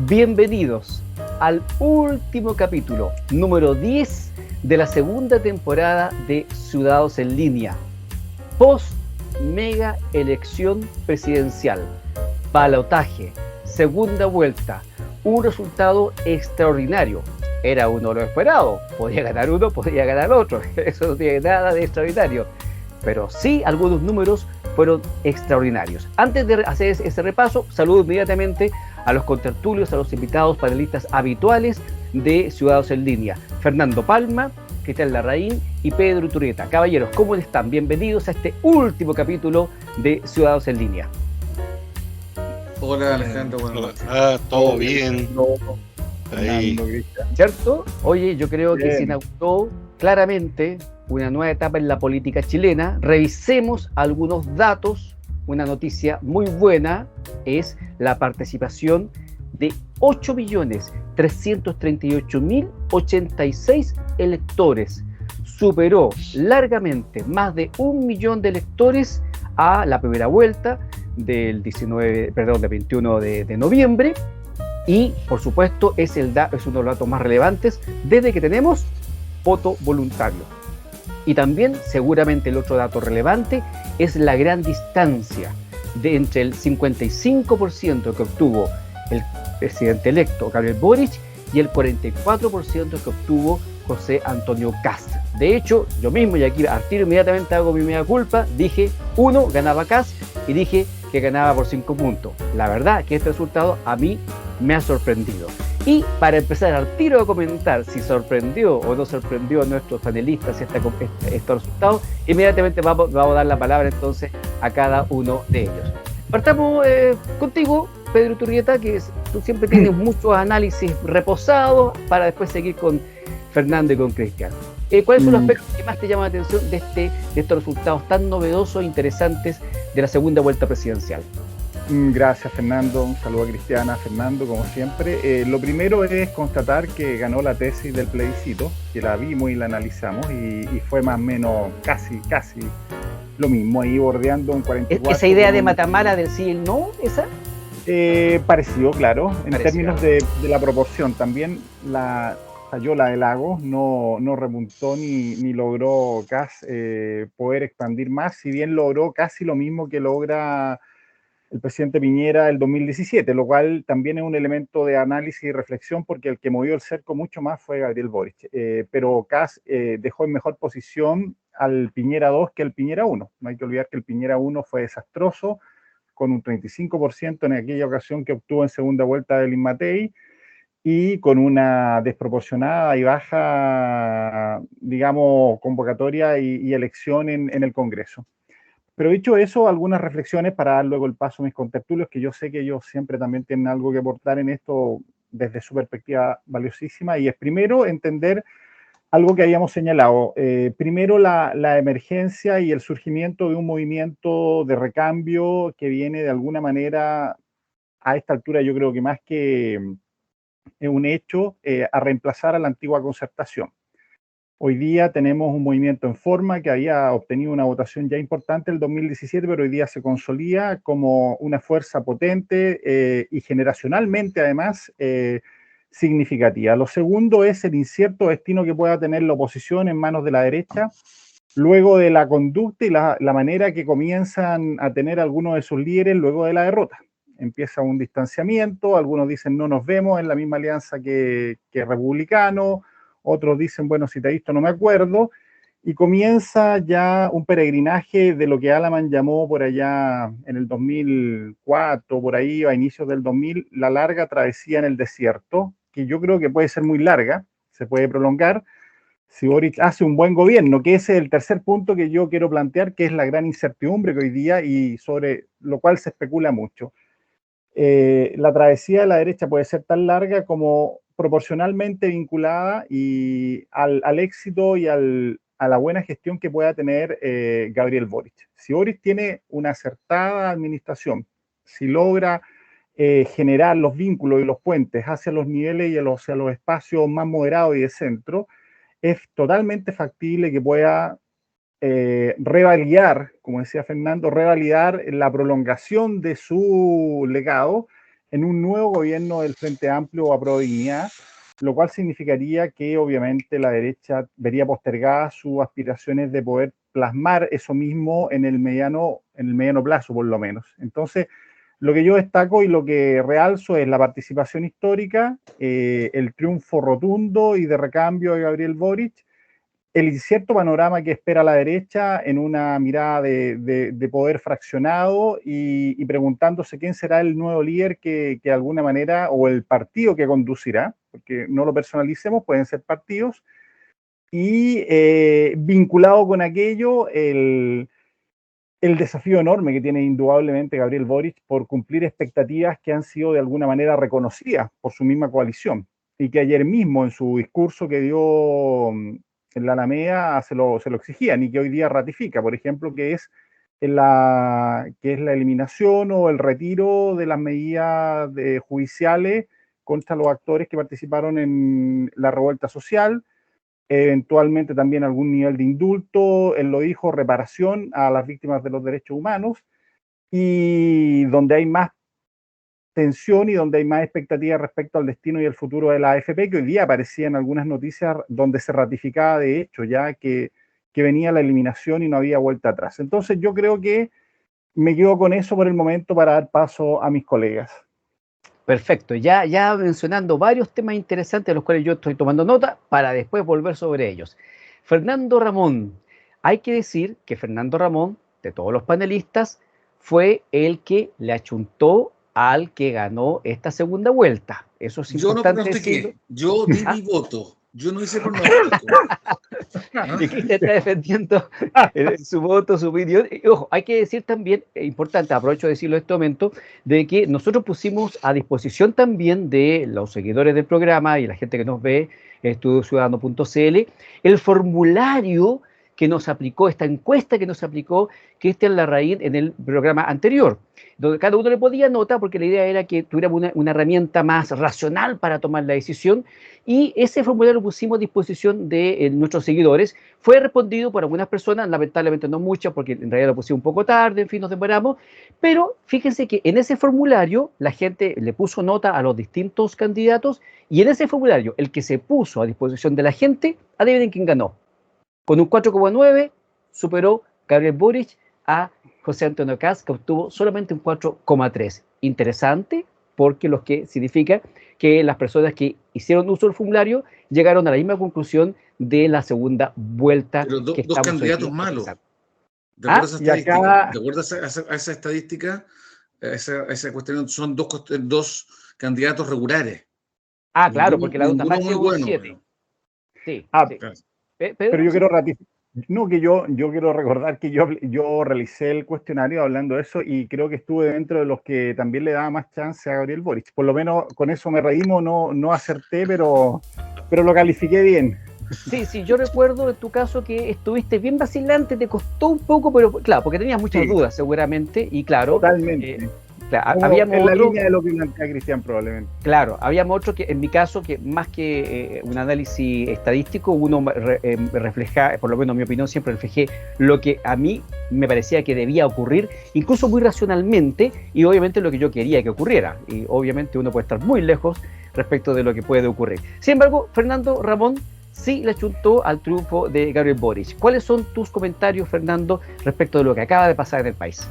Bienvenidos al último capítulo, número 10 de la segunda temporada de Ciudadanos en Línea, post mega elección presidencial, balotaje, segunda vuelta, un resultado extraordinario. Era uno lo esperado, podía ganar uno, podía ganar otro, eso no tiene nada de extraordinario, pero sí algunos números fueron extraordinarios. Antes de hacer ese repaso, saludo inmediatamente a los contertulios, a los invitados panelistas habituales de Ciudadanos en Línea. Fernando Palma, Cristian Larraín y Pedro Iturrieta. Caballeros, ¿cómo están? Bienvenidos a este último capítulo de Ciudadanos en Línea. Hola Alejandro, buenas noches. Todo bien. Ahí. ¿Cierto? Oye, yo creo que se inauguró claramente una nueva etapa en la política chilena. Revisemos algunos datos. Una noticia muy buena es la participación de 8.338.086 electores. Superó largamente más de 1 millón de electores a la primera vuelta del 21 de noviembre. Y, por supuesto, es uno de los datos más relevantes desde que tenemos voto voluntario. Y también, seguramente, el otro dato relevante es la gran distancia entre el 55% que obtuvo el presidente electo, Gabriel Boric, y el 44% que obtuvo José Antonio Kast. De hecho, yo mismo, y aquí al tiro inmediatamente hago mi mea culpa, dije, ganaba Kast, y dije que ganaba por 5 puntos. La verdad que este resultado a mí me ha sorprendido. Y para empezar al tiro a comentar si sorprendió o no sorprendió a nuestros panelistas estos resultados, inmediatamente vamos a dar la palabra entonces a cada uno de ellos. Partamos contigo, Pedro Iturrieta, que tú siempre tienes muchos análisis reposados para después seguir con Fernando y con Cristian. ¿Cuáles son los aspectos que más te llaman la atención de estos resultados tan novedosos e interesantes de la segunda vuelta presidencial? Gracias, Fernando. Un saludo a Cristiana, a Fernando, como siempre. Lo primero es constatar que ganó la tesis del plebiscito, que la vimos y la analizamos, y fue más o menos casi lo mismo, ahí bordeando un 44%. ¿Esa idea de Matamala del sí y el no, esa? Parecido, claro, en términos de la proporción. También falló la de Lagos, no repuntó ni logró casi poder expandir más, si bien logró casi lo mismo que logra el presidente Piñera el 2017, lo cual también es un elemento de análisis y reflexión, porque el que movió el cerco mucho más fue Gabriel Boric, pero Kast dejó en mejor posición al Piñera 2 que el Piñera 1. No hay que olvidar que el Piñera 1 fue desastroso, con un 35% en aquella ocasión que obtuvo en segunda vuelta del Matei, y con una desproporcionada y baja, digamos, convocatoria y elección en el Congreso. Pero dicho eso, algunas reflexiones para dar luego el paso a mis contertulios, que yo sé que ellos siempre también tienen algo que aportar en esto desde su perspectiva valiosísima, y es primero entender algo que habíamos señalado. Primero la emergencia y el surgimiento de un movimiento de recambio que viene de alguna manera, a esta altura yo creo que más que un hecho, a reemplazar a la antigua concertación. Hoy día tenemos un movimiento en forma que había obtenido una votación ya importante en el 2017, pero hoy día se consolida como una fuerza potente y generacionalmente además significativa. Lo segundo es el incierto destino que pueda tener la oposición en manos de la derecha, luego de la conducta y la manera que comienzan a tener algunos de sus líderes luego de la derrota. Empieza un distanciamiento, algunos dicen no nos vemos en la misma alianza que republicano, otros dicen, bueno, si te he visto no me acuerdo, y comienza ya un peregrinaje de lo que Alaman llamó por allá en el 2004, por ahí a inicios del 2000, la larga travesía en el desierto, que yo creo que puede ser muy larga, se puede prolongar, si Boric hace un buen gobierno, que ese es el tercer punto que yo quiero plantear, que es la gran incertidumbre que hoy día y sobre lo cual se especula mucho. La travesía de la derecha puede ser tan larga como proporcionalmente vinculada y al éxito y a la buena gestión que pueda tener Gabriel Boric. Si Boric tiene una acertada administración, si logra generar los vínculos y los puentes hacia los niveles y hacia los espacios más moderados y de centro, es totalmente factible que pueda revalidar, como decía Fernando, revalidar la prolongación de su legado en un nuevo gobierno del Frente Amplio o Apruebo Dignidad, lo cual significaría que obviamente la derecha vería postergadas sus aspiraciones de poder plasmar eso mismo en el mediano plazo, por lo menos. Entonces, lo que yo destaco y lo que realzo es la participación histórica, el triunfo rotundo y de recambio de Gabriel Boric, el incierto panorama que espera la derecha en una mirada de poder fraccionado y preguntándose quién será el nuevo líder que de alguna manera, o el partido que conducirá, porque no lo personalicemos, pueden ser partidos, y vinculado con aquello, el desafío enorme que tiene indudablemente Gabriel Boric por cumplir expectativas que han sido de alguna manera reconocidas por su misma coalición, y que ayer mismo en su discurso que dio en la Alameda se lo exigían y que hoy día ratifica, por ejemplo, que es la eliminación o el retiro de las medidas judiciales contra los actores que participaron en la revuelta social, eventualmente también algún nivel de indulto, él lo dijo, reparación a las víctimas de los derechos humanos, y donde hay más tensión y donde hay más expectativa respecto al destino y el futuro de la AFP, que hoy día aparecían algunas noticias donde se ratificaba de hecho ya que venía la eliminación y no había vuelta atrás. Entonces yo creo que me quedo con eso por el momento para dar paso a mis colegas. Perfecto, ya mencionando varios temas interesantes de los cuales yo estoy tomando nota para después volver sobre ellos. Fernando Ramón, hay que decir que Fernando Ramón, de todos los panelistas, fue el que le achuntó al que ganó esta segunda vuelta. Eso es importante decirlo. Yo di mi voto. Yo no hice pronóstico. Y Cristian está defendiendo su voto, su opinión. Y, ojo, hay que decir también, importante, aprovecho de decirlo en este momento, de que nosotros pusimos a disposición también de los seguidores del programa y la gente que nos ve en estudiociudadano.cl el formulario que nos aplicó, esta encuesta que nos aplicó Cristian Larraín en el programa anterior, donde cada uno le podía nota, porque la idea era que tuviéramos una herramienta más racional para tomar la decisión, y ese formulario lo pusimos a disposición de nuestros seguidores. Fue respondido por algunas personas, lamentablemente no muchas, porque en realidad lo pusimos un poco tarde, en fin, nos demoramos, pero fíjense que en ese formulario la gente le puso nota a los distintos candidatos, y en ese formulario, el que se puso a disposición de la gente, adivinen quién ganó. Con un 4,9 superó Gabriel Boric a José Antonio Kast, que obtuvo solamente un 4,3. Interesante, porque lo que significa que las personas que hicieron uso del formulario llegaron a la misma conclusión de la segunda vuelta. Pero que dos candidatos malos. ¿De acuerdo a esa estadística? A esa cuestión, son dos candidatos regulares. Claro, porque la nota máxima es 7. Sí, sí. Claro. Pero yo quiero ratificar, yo quiero recordar que yo realicé el cuestionario hablando de eso y creo que estuve dentro de los que también le daba más chance a Gabriel Boric. Por lo menos con eso me reímos, no acerté, pero lo califiqué bien. Sí, yo recuerdo en tu caso que estuviste bien vacilante, te costó un poco, pero claro, porque tenías muchas dudas seguramente, y claro. Totalmente. Claro, habíamos en la línea de lo que plantea Cristian probablemente. Claro, habíamos otro que en mi caso, que más que un análisis estadístico, uno refleja, por lo menos en mi opinión, siempre reflejé lo que a mí me parecía que debía ocurrir, incluso muy racionalmente, y obviamente lo que yo quería que ocurriera. Y obviamente uno puede estar muy lejos respecto de lo que puede ocurrir. Sin embargo, Fernando Ramón sí le achuntó al triunfo de Gabriel Boric. ¿Cuáles son tus comentarios, Fernando, respecto de lo que acaba de pasar en el país?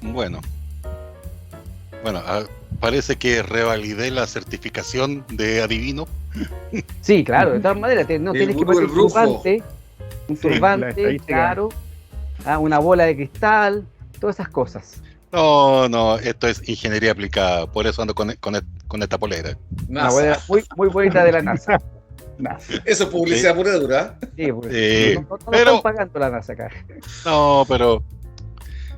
Bueno, parece que revalidé la certificación de adivino. Sí, claro, de todas maneras, no tienes que poner un turbante, claro, una bola de cristal, todas esas cosas. No, esto es ingeniería aplicada, por eso ando con esta polera. Una bolera muy bonita de la NASA. Eso es publicidad pura y dura. Sí, no están pagando la NASA acá. No, pero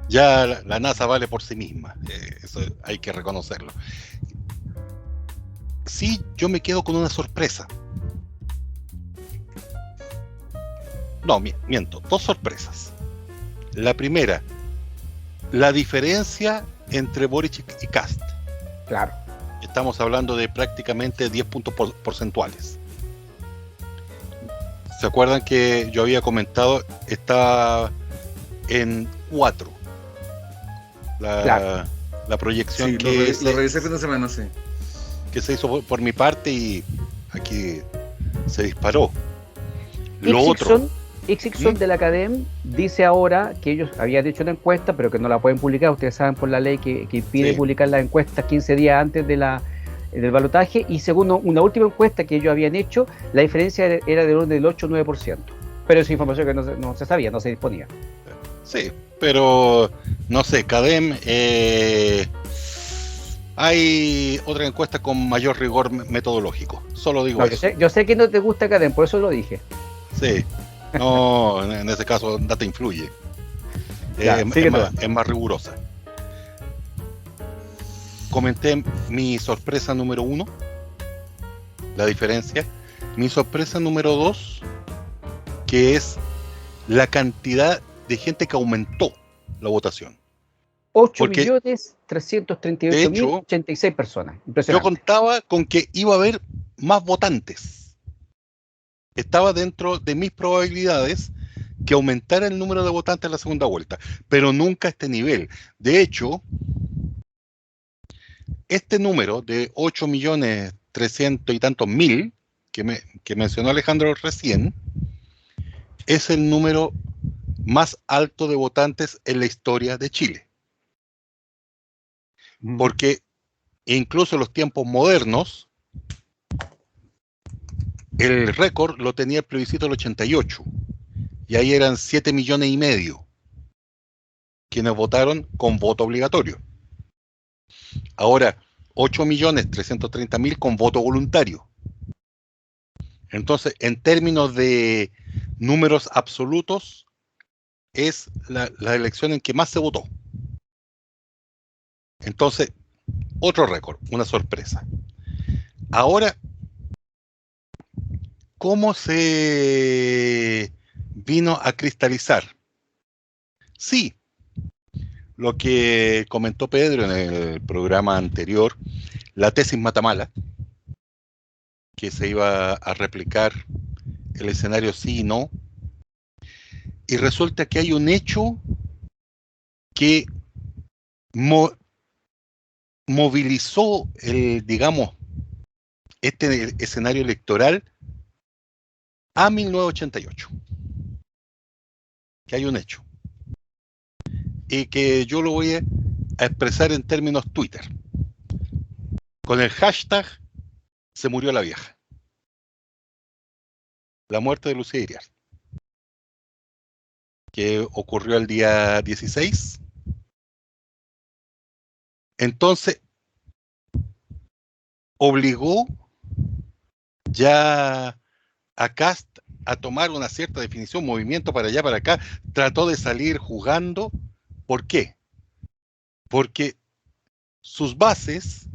ya la NASA vale por sí misma, eso hay que reconocerlo. Sí, yo me quedo con una sorpresa. No, miento, dos sorpresas. La primera, la diferencia entre Boric y Kast. Claro. Estamos hablando de prácticamente 10 puntos porcentuales. ¿Se acuerdan que yo había comentado? Está en 4. Claro. la proyección sí, que lo revisé el fin de semana, sí. Que se hizo por mi parte y aquí se disparó. Ixixon de la Academ dice ahora que ellos habían hecho una encuesta, pero que no la pueden publicar. Ustedes saben por la ley que impide publicar las encuestas 15 días antes del balotaje. Y según una última encuesta que ellos habían hecho, la diferencia era del orden del 8 o 9%. Pero esa información que no se sabía, no se disponía. Sí, pero no sé, Academ, hay otra encuesta con mayor rigor metodológico. Solo digo eso. Yo sé que no te gusta Academ, por eso lo dije. Sí. No, en ese caso Data influye. Es más rigurosa. Comenté mi sorpresa número 1, la diferencia. Mi sorpresa número 2, que es la cantidad de gente que aumentó la votación. 8.338.086 personas. Yo contaba con que iba a haber más votantes. Estaba dentro de mis probabilidades que aumentara el número de votantes en la segunda vuelta, pero nunca a este nivel. De hecho, este número de 8.300.000 y tantos que mencionó Alejandro recién, es el número más alto de votantes en la historia de Chile. Porque incluso en los tiempos modernos, el récord lo tenía el plebiscito del 88, y ahí eran 7,5 millones quienes votaron con voto obligatorio. Ahora, 8.330.000 con voto voluntario. Entonces, en términos de números absolutos, es la elección en que más se votó. Entonces, otro récord, una sorpresa. Ahora, ¿cómo se vino a cristalizar? Sí, lo que comentó Pedro en el programa anterior, la tesis Matamala, que se iba a replicar el escenario sí y no, y resulta que hay un hecho que movilizó este escenario electoral a 1988. Que hay un hecho. Y que yo lo voy a expresar en términos Twitter. Con el hashtag se murió la vieja. La muerte de Lucía Iriart, que ocurrió el día 16. Entonces, obligó ya a Kast a tomar una cierta definición, movimiento para allá, para acá, trató de salir jugando. ¿Por qué? Porque sus bases,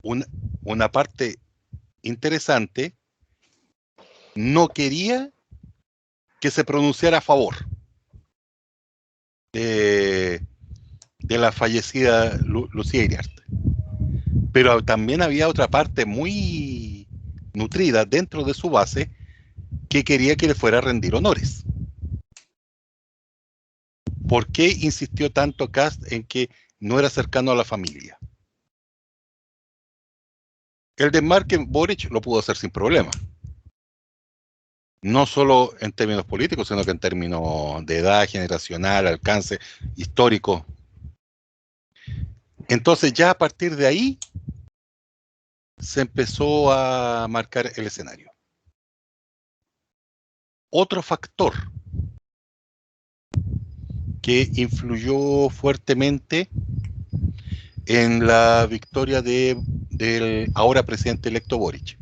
una parte interesante, no quería que se pronunciara a favor de la fallecida Lucía Iriart. Pero también había otra parte muy nutrida dentro de su base que quería que le fuera a rendir honores. ¿Por qué insistió tanto Kast en que no era cercano a la familia? El desmarque Boric lo pudo hacer sin problema. No solo en términos políticos, sino que en términos de edad generacional, alcance histórico. Entonces ya a partir de ahí se empezó a marcar el escenario. Otro factor que influyó fuertemente en la victoria del ahora presidente electo Boric,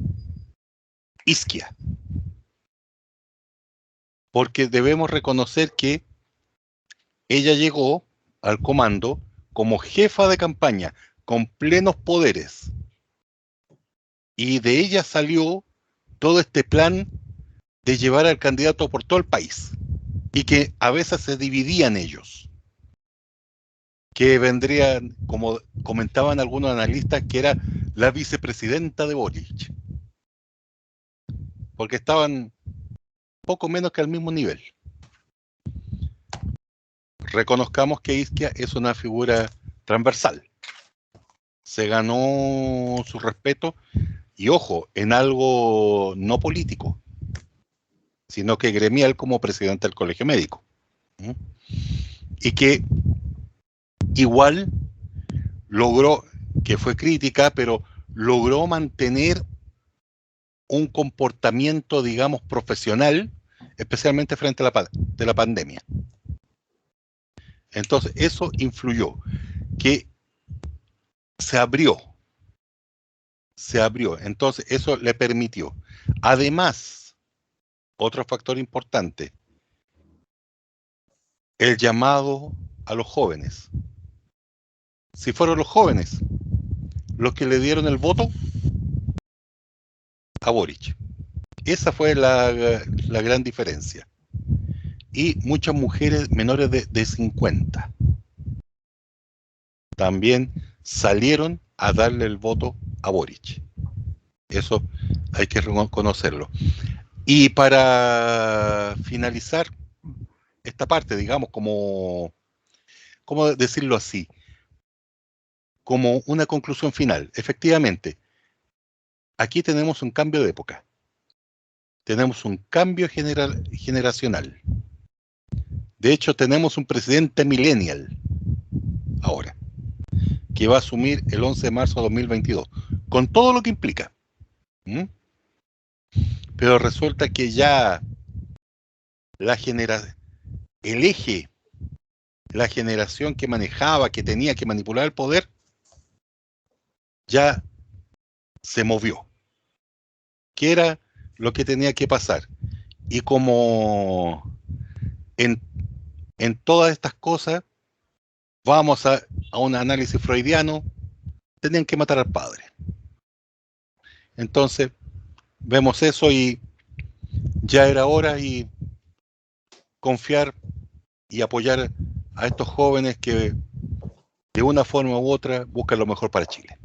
Isquia. Porque debemos reconocer que ella llegó al comando como jefa de campaña, con plenos poderes. Y de ella salió todo este plan de llevar al candidato por todo el país. Y que a veces se dividían ellos. Que vendrían, como comentaban algunos analistas, que era la vicepresidenta de Boric. Porque estaban poco menos que al mismo nivel. Reconozcamos que Isquia es una figura transversal. se ganó su respeto, y ojo, en algo no político, sino que gremial, como presidente del Colegio Médico. Y que igual logró, que fue crítica, pero logró mantener un comportamiento, digamos, profesional, especialmente frente a la pandemia. Entonces, eso influyó, que se abrió. Entonces, eso le permitió. Además, otro factor importante, el llamado a los jóvenes. Si fueron los jóvenes los que le dieron el voto a Boric. Esa fue la gran diferencia. Y muchas mujeres menores de 50 también salieron a darle el voto a Boric. Eso hay que reconocerlo. Y para finalizar esta parte, digamos, ¿cómo decirlo así? Como una conclusión final. Efectivamente, aquí tenemos un cambio de época. Tenemos un cambio generacional. De hecho, tenemos un presidente millennial ahora, que va a asumir el 11 de marzo de 2022, con todo lo que implica. Pero resulta que ya el eje, la generación que manejaba, que tenía que manipular el poder, ya se movió. ¿Qué era lo que tenía que pasar? Y como en todas estas cosas, vamos a un análisis freudiano, tenían que matar al padre. Entonces, vemos eso y ya era hora y confiar y apoyar a estos jóvenes que de una forma u otra buscan lo mejor para Chile.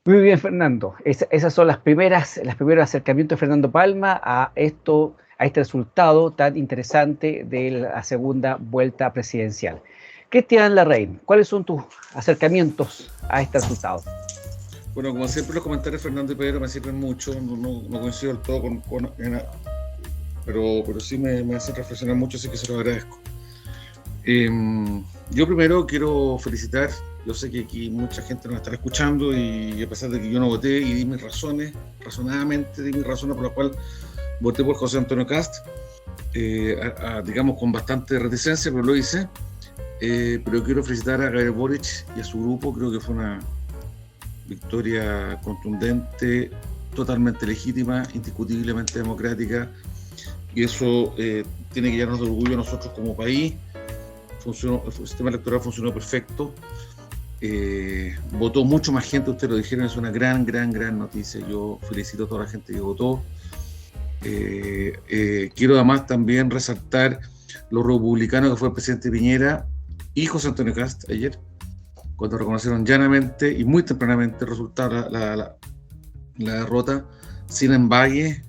Muy bien, Fernando. Esas son los primeros acercamientos de Fernando Palma a este resultado tan interesante de la segunda vuelta presidencial. Cristian Larraín, ¿cuáles son tus acercamientos a este resultado? Bueno, como siempre, los comentarios de Fernando y Pedro me sirven mucho. No coincido del todo pero sí me hacen reflexionar mucho, así que se lo agradezco. Yo primero quiero felicitar. Yo sé que aquí mucha gente nos estará escuchando y a pesar de que yo no voté y di mis razones, razonadamente di mis razones por las cuales voté por José Antonio Kast, digamos con bastante reticencia, pero lo hice. Pero quiero felicitar a Gabriel Boric y a su grupo. Creo que fue una victoria contundente, totalmente legítima, indiscutiblemente democrática, y eso tiene que llenarnos de orgullo a nosotros como país. El sistema electoral funcionó perfecto. Votó mucho más gente, ustedes lo dijeron, es una gran noticia. Yo felicito a toda la gente que votó. Quiero además también resaltar los republicanos que fue el presidente Piñera y José Antonio Kast ayer, cuando reconocieron llanamente y muy tempranamente el resultado, la derrota, sin embague,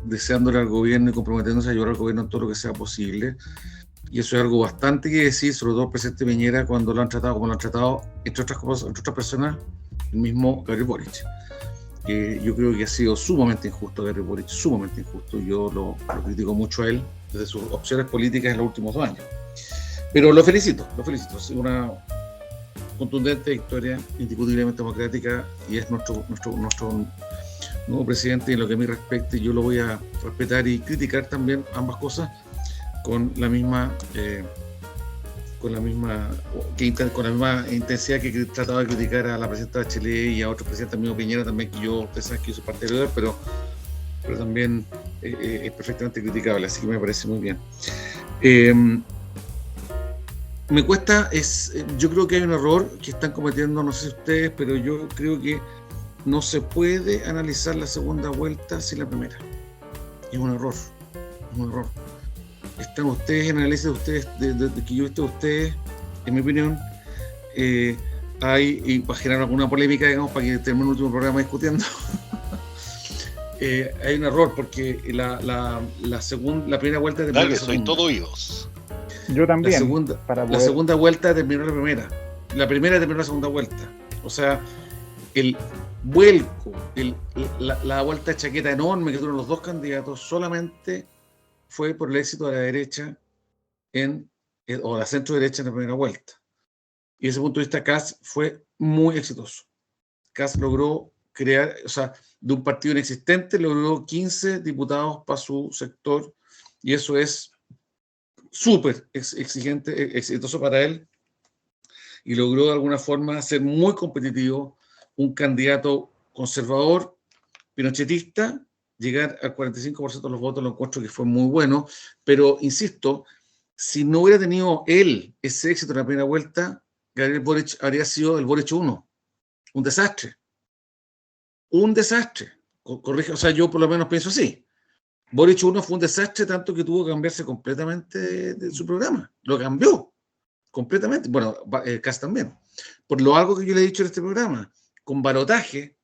deseándole al gobierno y comprometiéndose a ayudar al gobierno en todo lo que sea posible. Y eso es algo bastante que decir, sobre todo el presidente Piñera, cuando lo han tratado como lo han tratado, entre otras personas, el mismo Gabriel Boric. Yo creo que ha sido sumamente injusto Gabriel Boric, sumamente injusto. Yo lo critico mucho a él desde sus opciones políticas en los últimos 2 años. Pero lo felicito. Es una contundente victoria, indiscutiblemente democrática, y es nuestro nuevo presidente. Y en lo que a mí respecte, yo lo voy a respetar y criticar también ambas cosas con la misma intensidad que trataba de criticar a la presidenta Bachelet y a otros presidentes, amigo Piñera también, que ustedes saben que yo soy partidario de él, pero también es perfectamente criticable, así que me parece muy bien. Me cuesta, yo creo que hay un error que están cometiendo, no sé ustedes, pero yo creo que no se puede analizar la segunda vuelta sin la primera. Es un error. Están ustedes en análisis de ustedes, de que yo he visto de ustedes, en mi opinión, y para generar alguna polémica, digamos, para que termine el último programa discutiendo. Hay un error, porque la primera vuelta terminó la segunda. Soy todo oídos. Yo también. La segunda vuelta terminó la primera. la primera terminó la segunda vuelta. O sea, el vuelco, la vuelta de chaqueta enorme que tuvieron los dos candidatos solamente fue por el éxito de la derecha o la centro derecha en la primera vuelta. Y desde ese punto de vista, Kast fue muy exitoso. Kast logró crear, o sea, de un partido inexistente, logró 15 diputados para su sector, y eso es súper exitoso para él, y logró de alguna forma ser muy competitivo, un candidato conservador, pinochetista, llegar al 45% de los votos. Lo encuentro que fue muy bueno, pero insisto, si no hubiera tenido él ese éxito en la primera vuelta, Gabriel Boric habría sido el Boric 1, un desastre. Un desastre. Corrige, o sea, yo por lo menos pienso así. Boric 1 fue un desastre, tanto que tuvo que cambiarse completamente de su programa. Lo cambió completamente. Bueno, Kast también. Por lo algo que yo le he dicho en este programa, con balotaje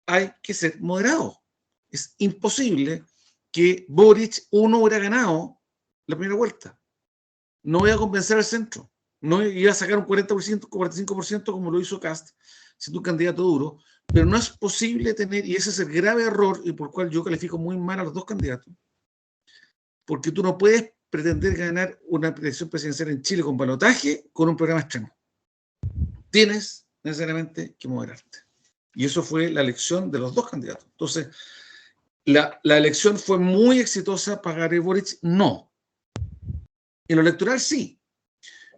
hay que ser moderado. Es imposible que Boric 1 hubiera ganado la primera vuelta. No voy a convencer al centro. No iba a sacar un 40%, 45% como lo hizo Kast, siendo un candidato duro, pero no es posible tener, y ese es el grave error, y por el cual yo califico muy mal a los dos candidatos, porque tú no puedes pretender ganar una elección presidencial en Chile con balotaje con un programa extremo. Tienes necesariamente que moderarte. Y eso fue la elección de los dos candidatos. Entonces, la elección fue muy exitosa para Gabriel Boric, no. En lo electoral sí,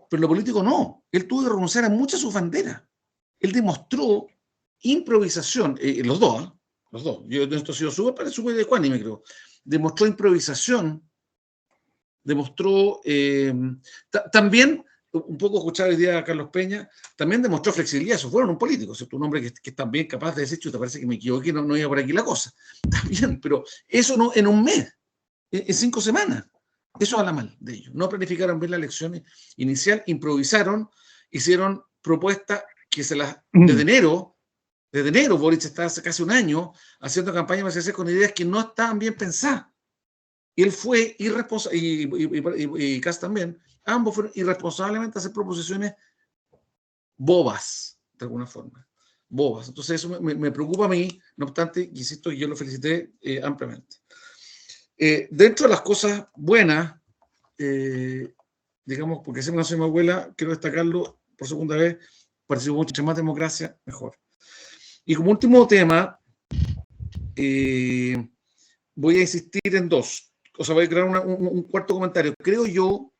pero en lo político no. Él tuvo que renunciar a muchas de sus banderas. Él demostró improvisación, los dos. Yo esto he sido súper ecuánime, creo. Demostró improvisación, demostró también, un poco escuchaba hoy día a Carlos Peña, también demostró flexibilidad. Eso fueron un político, ¿cierto? Un hombre que es también capaz de decir, chuta, parece que me equivoqué, no iba por aquí la cosa. Está bien, pero eso no en un mes, en 5 semanas. Eso habla mal de ellos. No planificaron bien la elección inicial, improvisaron, hicieron propuestas que desde enero, Boric está hace casi un año haciendo campaña presidencial con ideas que no estaban bien pensadas. Y él fue irresponsable, y Kast también, ambos fueron irresponsablemente a hacer proposiciones bobas, de alguna forma. Bobas. Entonces eso me preocupa a mí, no obstante, insisto, yo lo felicité ampliamente. Dentro de las cosas buenas, digamos, porque siempre no soy mi abuela, quiero destacarlo por segunda vez, participó mucho más democracia, mejor. Y como último tema, voy a insistir en dos. O sea, voy a crear un cuarto comentario. Creo yo,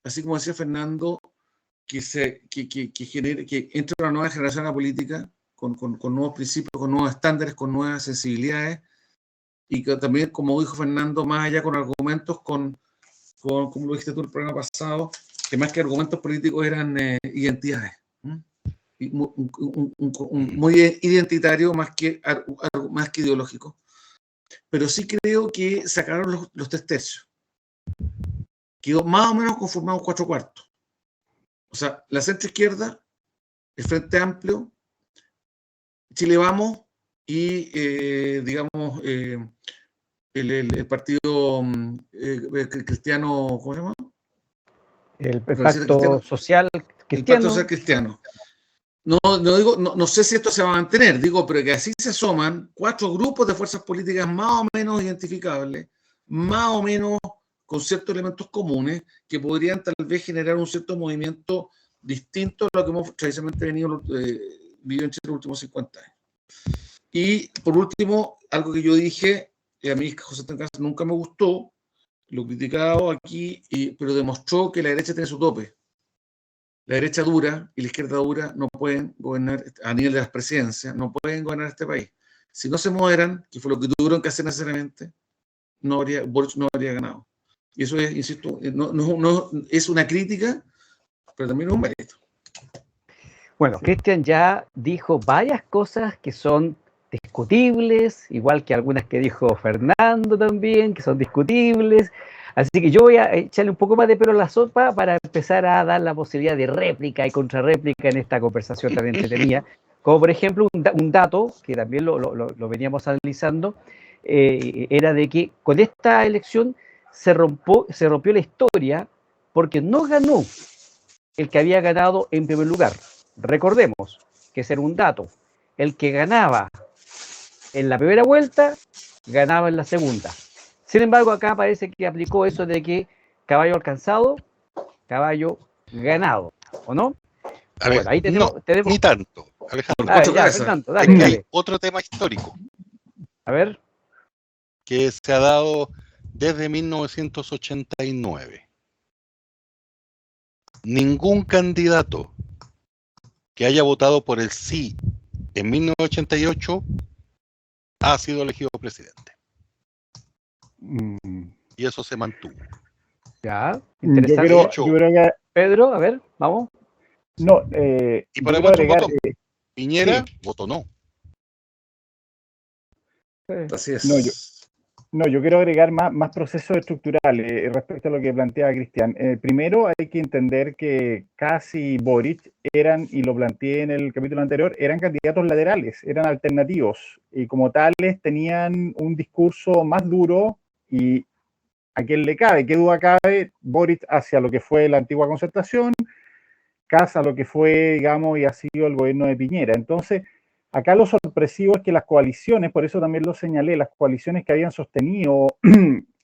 así como decía Fernando, que entre una nueva generación a la política con nuevos principios, con nuevos estándares, con nuevas sensibilidades, y que también, como dijo Fernando, más allá con argumentos, como lo dijiste tú en el programa pasado, que más que argumentos políticos eran identidades. Muy identitario más que ideológico. Pero sí creo que sacaron los 3/3. Quedó más o menos conformado 4/4. O sea, la centroizquierda, el Frente Amplio, Chile Vamos y, digamos, el partido cristiano, ¿cómo se llama? El Pacto Social Cristiano. El Pacto Social Cristiano. No sé si esto se va a mantener, pero que así se asoman 4 grupos de fuerzas políticas más o menos identificables, más o menos con ciertos elementos comunes, que podrían tal vez generar un cierto movimiento distinto a lo que hemos tradicionalmente vivido en Chile los últimos 50 años. Y por último, algo que yo dije, a mí José Antonio Kast nunca me gustó, lo he criticado aquí, pero demostró que la derecha tiene su tope. La derecha dura y la izquierda dura no pueden gobernar a nivel de las presidencias, no pueden gobernar este país. Si no se moderan, que fue lo que tuvieron que hacer necesariamente, Boric no habría ganado. Y eso es, insisto, no es una crítica, pero también es un mérito. Bueno, Cristian ya dijo varias cosas que son discutibles, igual que algunas que dijo Fernando también, que son discutibles. Así que yo voy a echarle un poco más de pelo a la sopa para empezar a dar la posibilidad de réplica y contrarréplica en esta conversación tan entretenida. Como por ejemplo un dato, que también lo veníamos analizando, era de que con esta elección se rompió la historia porque no ganó el que había ganado en primer lugar. recordemos que ese era un dato, el que ganaba en la primera vuelta, ganaba en la segunda. Sin embargo, acá parece que aplicó eso de que caballo alcanzado, caballo ganado, ¿o no? Bueno, ahí tenemos, no, ni tanto, Alejandro. A ver, ya, Fernando, dale, Hay dale. otro tema histórico A ver. que se ha dado desde 1989. Ningún candidato que haya votado por el sí en 1988 ha sido elegido presidente. Y eso se mantuvo. Ya, interesante. Yo creo que... Pedro, a ver, vamos. No, y para muestra un botón. Piñera votó no. Así es. Yo quiero agregar más procesos estructurales respecto a lo que planteaba Cristian. Primero hay que entender que Kast y Boric eran, y lo planteé en el capítulo anterior, eran candidatos laterales, eran alternativos, y como tales tenían un discurso más duro, y a quien le cabe, qué duda cabe, Boric hacia lo que fue la antigua Concertación, Kast a lo que fue, digamos, y ha sido el gobierno de Piñera. Entonces, acá lo sorpresivo es que las coaliciones, por eso también lo señalé, las coaliciones que habían sostenido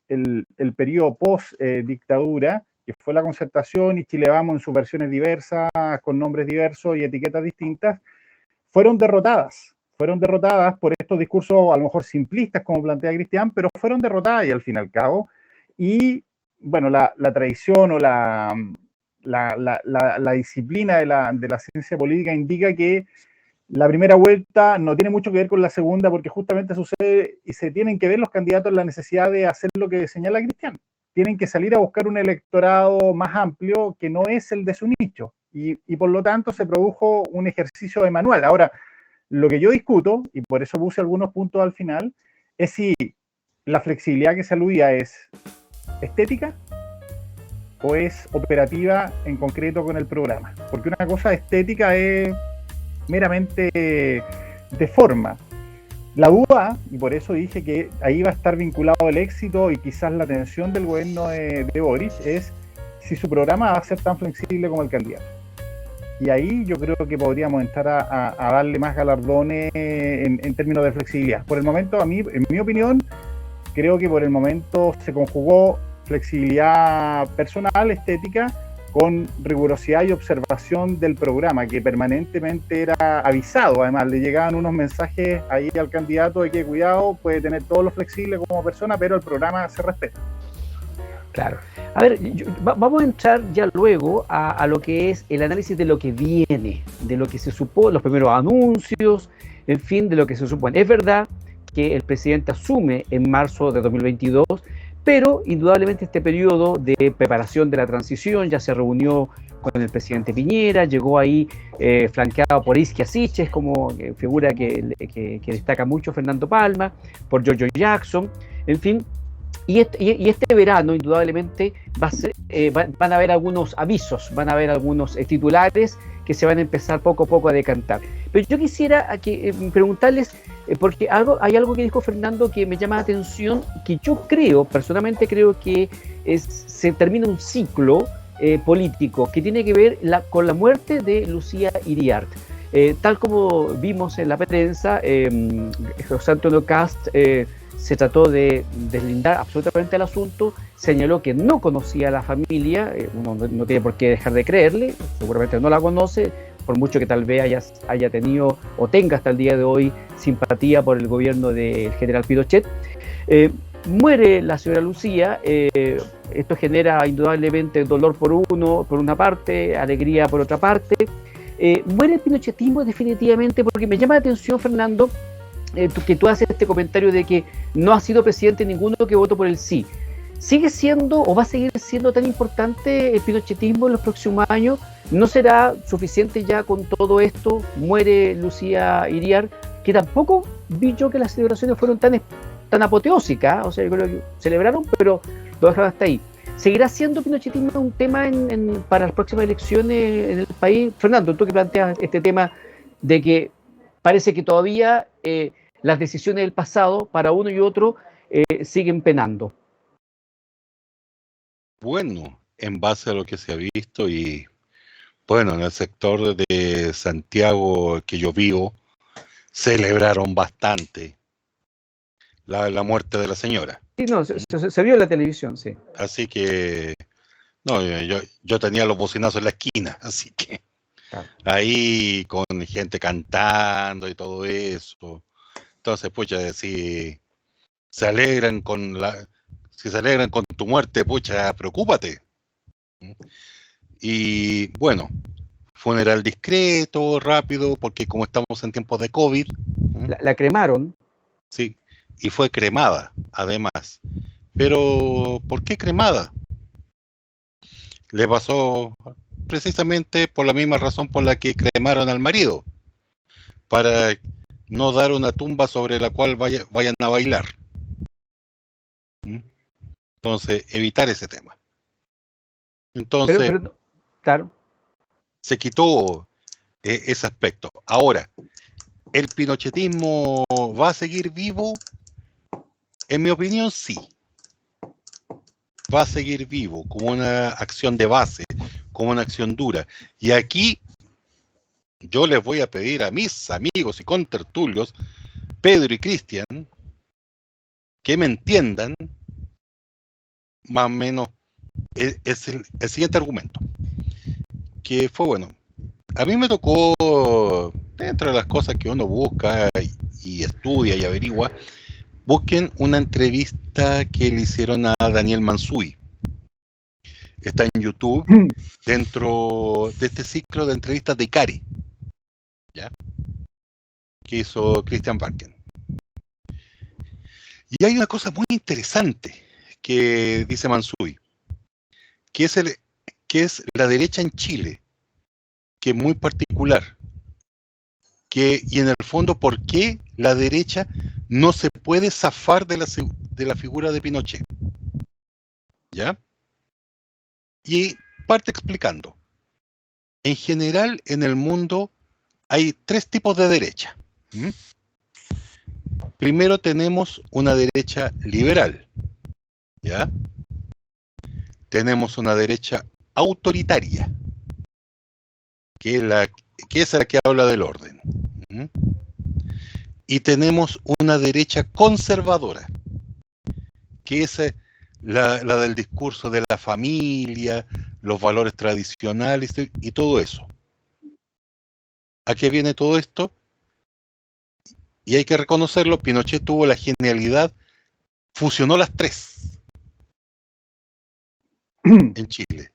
el periodo post-dictadura, que fue la Concertación y Chile Vamos en sus versiones diversas, con nombres diversos y etiquetas distintas, fueron derrotadas por estos discursos a lo mejor simplistas, como plantea Cristian, pero fueron derrotadas y al fin y al cabo. Y bueno, la tradición o la disciplina de la ciencia política indica que la primera vuelta no tiene mucho que ver con la segunda, porque justamente sucede y se tienen que ver los candidatos en la necesidad de hacer lo que señala Cristian. Tienen que salir a buscar un electorado más amplio que no es el de su nicho. Y por lo tanto se produjo un ejercicio de manual. Ahora, lo que yo discuto, y por eso puse algunos puntos al final, es si la flexibilidad que se aludía es estética o es operativa en concreto con el programa. Porque una cosa estética es meramente de forma. La duda, y por eso dije que ahí va a estar vinculado el éxito y quizás la atención del gobierno de Boric, es si su programa va a ser tan flexible como el candidato. Y ahí yo creo que podríamos entrar a darle más galardones en términos de flexibilidad. Por el momento, a mí, en mi opinión, creo que por el momento se conjugó flexibilidad personal, estética, con rigurosidad y observación del programa, que permanentemente era avisado. Además, le llegaban unos mensajes ahí al candidato de que cuidado, puede tener todo lo flexible como persona, pero el programa se respeta. Claro. A ver, vamos a entrar ya luego a lo que es el análisis de lo que viene, de lo que se supo, los primeros anuncios, en fin, de lo que se supone. Es verdad que el presidente asume en marzo de 2022, pero indudablemente este periodo de preparación de la transición ya se reunió con el presidente Piñera, llegó ahí flanqueado por Isquia Siches, como figura que destaca mucho Fernando Palma, por Giorgio Jackson, en fin. Y este verano, indudablemente, van a haber algunos avisos, van a haber algunos titulares que se van a empezar poco a poco a decantar. Pero yo quisiera preguntarles, porque hay algo que dijo Fernando que me llama la atención, que yo personalmente creo que se termina un ciclo político que tiene que ver con la muerte de Lucía Iriart. Tal como vimos en la prensa, José Antonio Kast se trató de deslindar absolutamente el asunto, señaló que no conocía a la familia, uno no tiene por qué dejar de creerle, seguramente no la conoce, por mucho que tal vez haya tenido o tenga hasta el día de hoy simpatía por el gobierno del general Pinochet. Muere la señora Lucía, esto genera indudablemente dolor por una parte, alegría por otra parte. Muere el pinochetismo definitivamente, porque me llama la atención, Fernando, que tú haces este comentario de que no ha sido presidente ninguno que votó por el sí. ¿Sigue siendo o va a seguir siendo tan importante el pinochetismo en los próximos años? ¿No será suficiente ya con todo esto? Muere Lucía Iriart, que tampoco vi yo que las celebraciones fueron tan apoteósicas, o sea, yo creo que celebraron, pero lo dejaron hasta ahí. ¿Seguirá siendo pinochetismo un tema para las próximas elecciones en el país? Fernando, tú que planteas este tema de que parece que todavía las decisiones del pasado para uno y otro siguen penando. Bueno, en base a lo que se ha visto y Bueno, en el sector de Santiago que yo vivo, celebraron bastante la muerte de la señora. Sí, no, se vio en la televisión, sí. Así que, no, yo tenía los bocinazos en la esquina, así que Claro. ahí con gente cantando y todo eso. Entonces, pucha, si se alegran si se alegran con tu muerte, pucha, preocúpate. Y bueno, funeral discreto, rápido, porque como estamos en tiempos de COVID, La cremaron. sí, y fue cremada, además. Pero, ¿por qué cremada? Le pasó precisamente por la misma razón por la que cremaron al marido, para no dar una tumba sobre la cual vayan a bailar. Entonces, evitar ese tema. Entonces, Pero claro. se quitó ese aspecto. Ahora, ¿el pinochetismo va a seguir vivo? En mi opinión, sí. Va a seguir vivo como una acción de base, como una acción dura. Y aquí yo les voy a pedir a mis amigos y contertulios, Pedro y Cristian, que me entiendan más o menos es el siguiente argumento, que fue bueno. A mí me tocó, dentro de las cosas que uno busca y estudia y averigua, busquen una entrevista que le hicieron a Daniel Mansuy. Está en YouTube, dentro de este ciclo de entrevistas de Icari, ¿ya? Que hizo Christian Barken. Y hay una cosa muy interesante que dice Mansuy, que es la derecha en Chile, que es muy particular. Y en el fondo, ¿por qué la derecha no se puede zafar de la figura de Pinochet? ¿Ya? Y parte explicando. En general, en el mundo hay tres tipos de derecha. Primero tenemos una derecha liberal, ¿ya? Tenemos una derecha autoritaria, que es la que habla del orden. Y tenemos una derecha conservadora, que es la del discurso de la familia, los valores tradicionales y todo eso. ¿A qué viene todo esto? Y hay que reconocerlo, Pinochet tuvo la genialidad, fusionó las tres en Chile.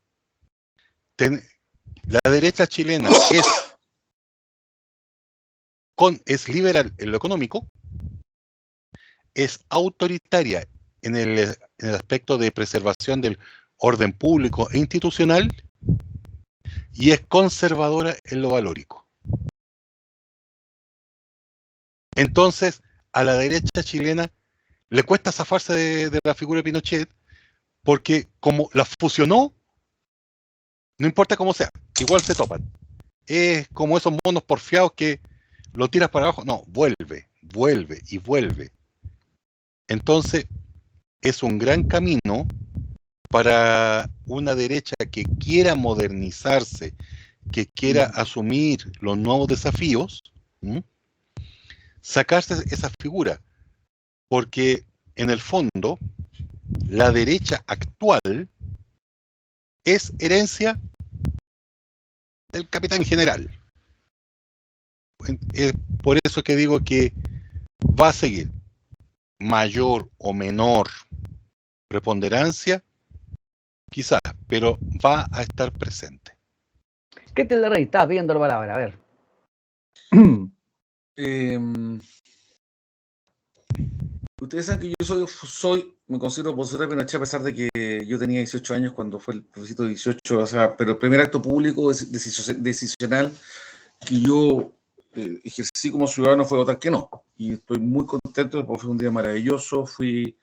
La derecha chilena es liberal en lo económico, es autoritaria en el aspecto de preservación del orden público e institucional, y es conservadora en lo valórico. Entonces, a la derecha chilena le cuesta zafarse de la figura de Pinochet, porque como la fusionó, no importa cómo sea, igual se topan. Es como esos monos porfiados que lo tiras para abajo, no, vuelve y vuelve. Entonces, es un gran camino para una derecha que quiera modernizarse, que quiera asumir los nuevos desafíos, sacarse esa figura, porque en el fondo la derecha actual es herencia del capitán general. Por eso que digo que va a seguir mayor o menor preponderancia, quizás, pero va a estar presente. ¿Qué te Rey? Estás pidiendo la palabra, a ver. Ustedes saben que yo me considero opositor a Pinochet, a pesar de que yo tenía 18 años cuando fue el plebiscito 18, o sea, pero el primer acto público decisional que yo ejercí como ciudadano fue votar que no. Y estoy muy contento porque fue un día maravilloso. Fui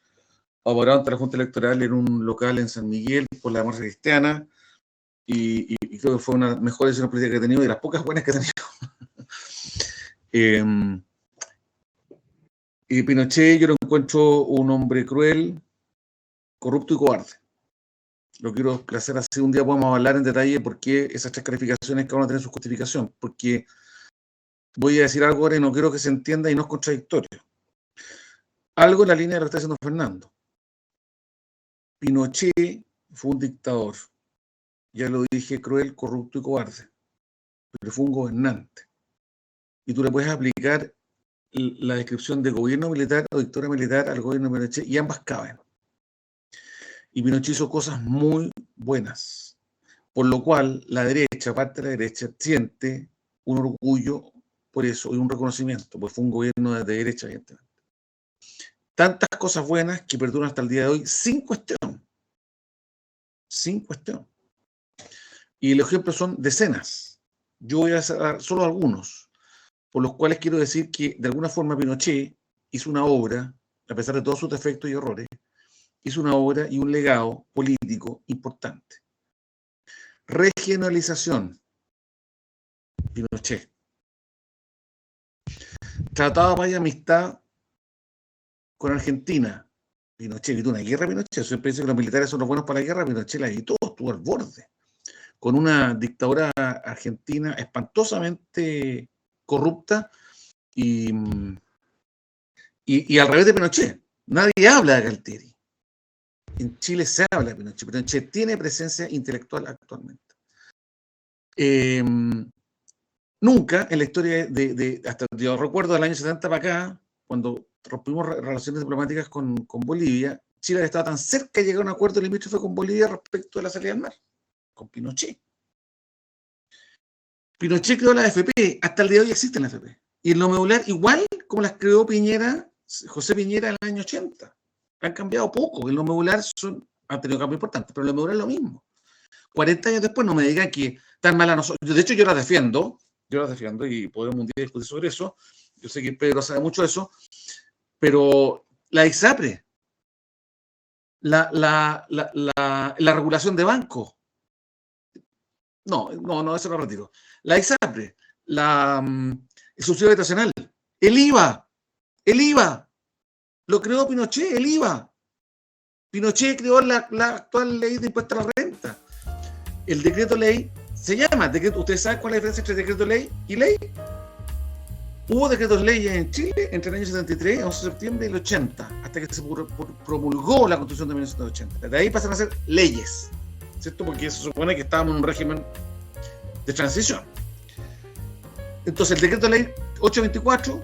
apoderado ante la Junta Electoral en un local en San Miguel por la democracia cristiana, y creo que fue una mejor decisión política que he tenido y de las pocas buenas que he tenido. Y Pinochet yo lo encuentro un hombre cruel, corrupto y cobarde. lo quiero desplazar así. Un día podemos hablar en detalle por qué esas 3 calificaciones cada una tiene su justificación, porque voy a decir algo ahora y no quiero que se entienda y no es contradictorio. Algo en la línea de lo que está diciendo Fernando. Pinochet fue un dictador, ya lo dije, cruel, corrupto y cobarde, pero fue un gobernante. Y tú le puedes aplicar la descripción de gobierno militar o dictadura militar al gobierno de Pinochet y ambas caben. Y Pinochet hizo cosas muy buenas, por lo cual la derecha, parte de la derecha, siente un orgullo por eso y un reconocimiento, pues fue un gobierno de derecha, evidentemente. Tantas cosas buenas que perduran hasta el día de hoy sin cuestión. Sin cuestión. Y los ejemplos son decenas. Yo voy a dar solo algunos, por los cuales quiero decir que de alguna forma Pinochet hizo una obra, a pesar de todos sus defectos y errores, hizo una obra y un legado político importante. Regionalización. Pinochet. Tratado de paz y amistad con Argentina. Pinochet evitó una guerra, Pinochet. Siempre dice que los militares son los buenos para la guerra. Pinochet la evitó, estuvo al borde. Con una dictadura argentina espantosamente corrupta y al revés de Pinochet. Nadie habla de Galtieri. En Chile se habla de Pinochet. Pinochet tiene presencia intelectual actualmente. Nunca en la historia hasta yo recuerdo del año 70 para acá, cuando rompimos relaciones diplomáticas con Bolivia, Chile estaba tan cerca de llegar a un acuerdo limítrofe con Bolivia respecto de la salida al mar, con Pinochet. Pinochet creó la AFP, hasta el día de hoy existe la AFP. Y el nomedular igual como las creó José Piñera en el año 80. Han cambiado poco, el nomedular han tenido cambios importantes, pero el nomedular es lo mismo. 40 años después no me digan que tan mala no son. De hecho, yo las defiendo y podemos un día discutir sobre eso. Yo sé que Pedro sabe mucho de eso, pero la ISAPRE, la regulación de bancos, no, eso lo retiro. La ISAPRE, el subsidio habitacional, el IVA, lo creó Pinochet, el IVA. Pinochet creó la actual ley de impuesto a la renta. El decreto ley se llama decreto. ¿Ustedes saben cuál es la diferencia entre decreto ley y ley? Hubo decretos leyes en Chile entre el año 73, 11 de septiembre y el 80, hasta que se promulgó la Constitución de 1980. De ahí pasan a ser leyes, ¿cierto? Porque se supone que estábamos en un régimen de transición. Entonces, el decreto ley 824,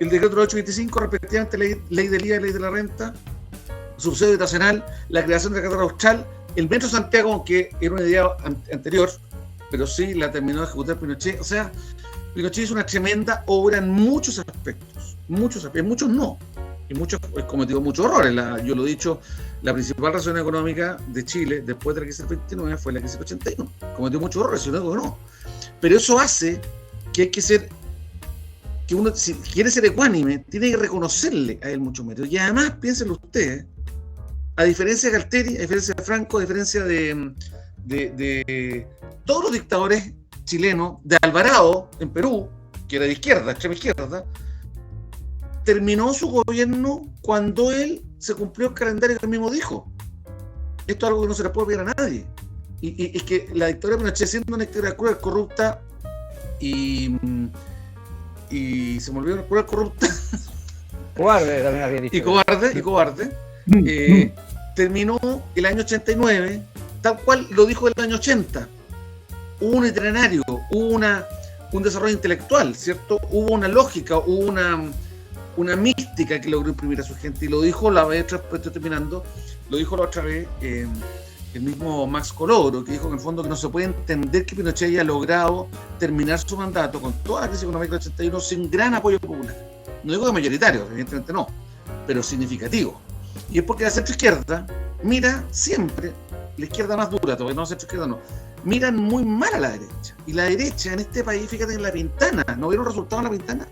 el decreto 825, respectivamente, ley del IVA y ley de la renta, subsidio habitacional, la creación de la carretera austral, el Metro Santiago, aunque era una idea anterior, pero sí la terminó de ejecutar Pinochet. O sea, Pinochet hizo una tremenda obra en muchos aspectos, en muchos no, y muchos cometió muchos errores. Yo lo he dicho, la principal razón económica de Chile después de la crisis del 29 fue la crisis del 81. Cometió muchos errores, si no. Pero eso hace que hay que ser, que uno, si quiere ser ecuánime, tiene que reconocerle a él muchos méritos. Y además, piénsenlo ustedes, a diferencia de Galtieri, a diferencia de Franco, a diferencia de todos los dictadores chilenos, de Alvarado en Perú, que era de izquierda, extrema izquierda, terminó su gobierno cuando él se cumplió el calendario que él mismo dijo. Esto es algo que no se le puede pedir a nadie. Y que la dictadura de Pinochet, siendo una dictadura cruel, corrupta y se me olvidó cruel, corrupta. Cobarde, también había dicho. Y cobarde. Terminó el año 89, tal cual lo dijo el año 80. Hubo un itinerario, hubo un desarrollo intelectual, ¿cierto? Hubo una lógica, hubo una mística que logró imprimir a su gente. Y lo dijo la vez, estoy terminando, lo dijo la otra vez el mismo Max Colodro, que dijo en el fondo que no se puede entender que Pinochet haya logrado terminar su mandato con toda la crisis económica del 81 sin gran apoyo popular. No digo que mayoritario, evidentemente no, pero significativo. Y es porque la centroizquierda mira siempre, la izquierda más dura, todavía no la centroizquierda no, miran muy mal a la derecha. Y la derecha en este país, fíjate, en La Pintana, ¿no vieron resultados en La Pintana?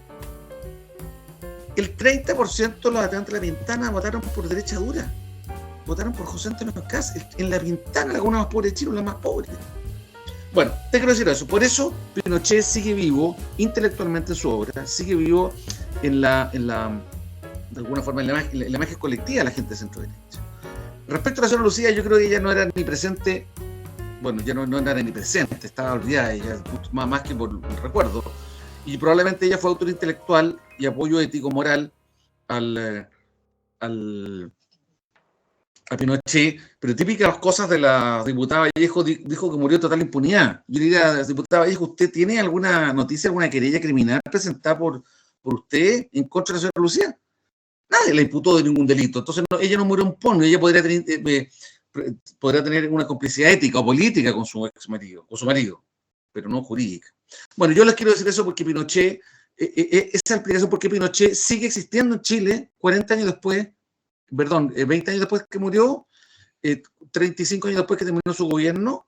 El 30% de los habitantes de La Pintana votaron por derecha dura. Votaron por José Antonio Kast. En La Pintana, la comuna más pobre de Chile, la más pobre. Bueno, te quiero decir eso. Por eso Pinochet sigue vivo intelectualmente en su obra, sigue vivo de alguna forma en la imagen colectiva de la gente de centro derecha. Respecto a la señora Lucía, yo creo que ella no era ni presente, bueno, ya no era ni presente, estaba olvidada ella, más que por recuerdo, y probablemente ella fue autor intelectual y apoyo ético-moral a Pinochet, pero típicas cosas de la diputada Vallejo, dijo que murió en total impunidad. Yo diría, diputada Vallejo, ¿usted tiene alguna noticia, alguna querella criminal presentada por usted en contra de la señora Lucía? Nadie la imputó de ningún delito, entonces ella no murió impune, ella podría tener una complicidad ética o política con su ex marido, pero no jurídica. Bueno, yo les quiero decir eso porque Pinochet, esa explicación por qué Pinochet sigue existiendo en Chile 40 años después, 20 años después que murió, 35 años después que terminó su gobierno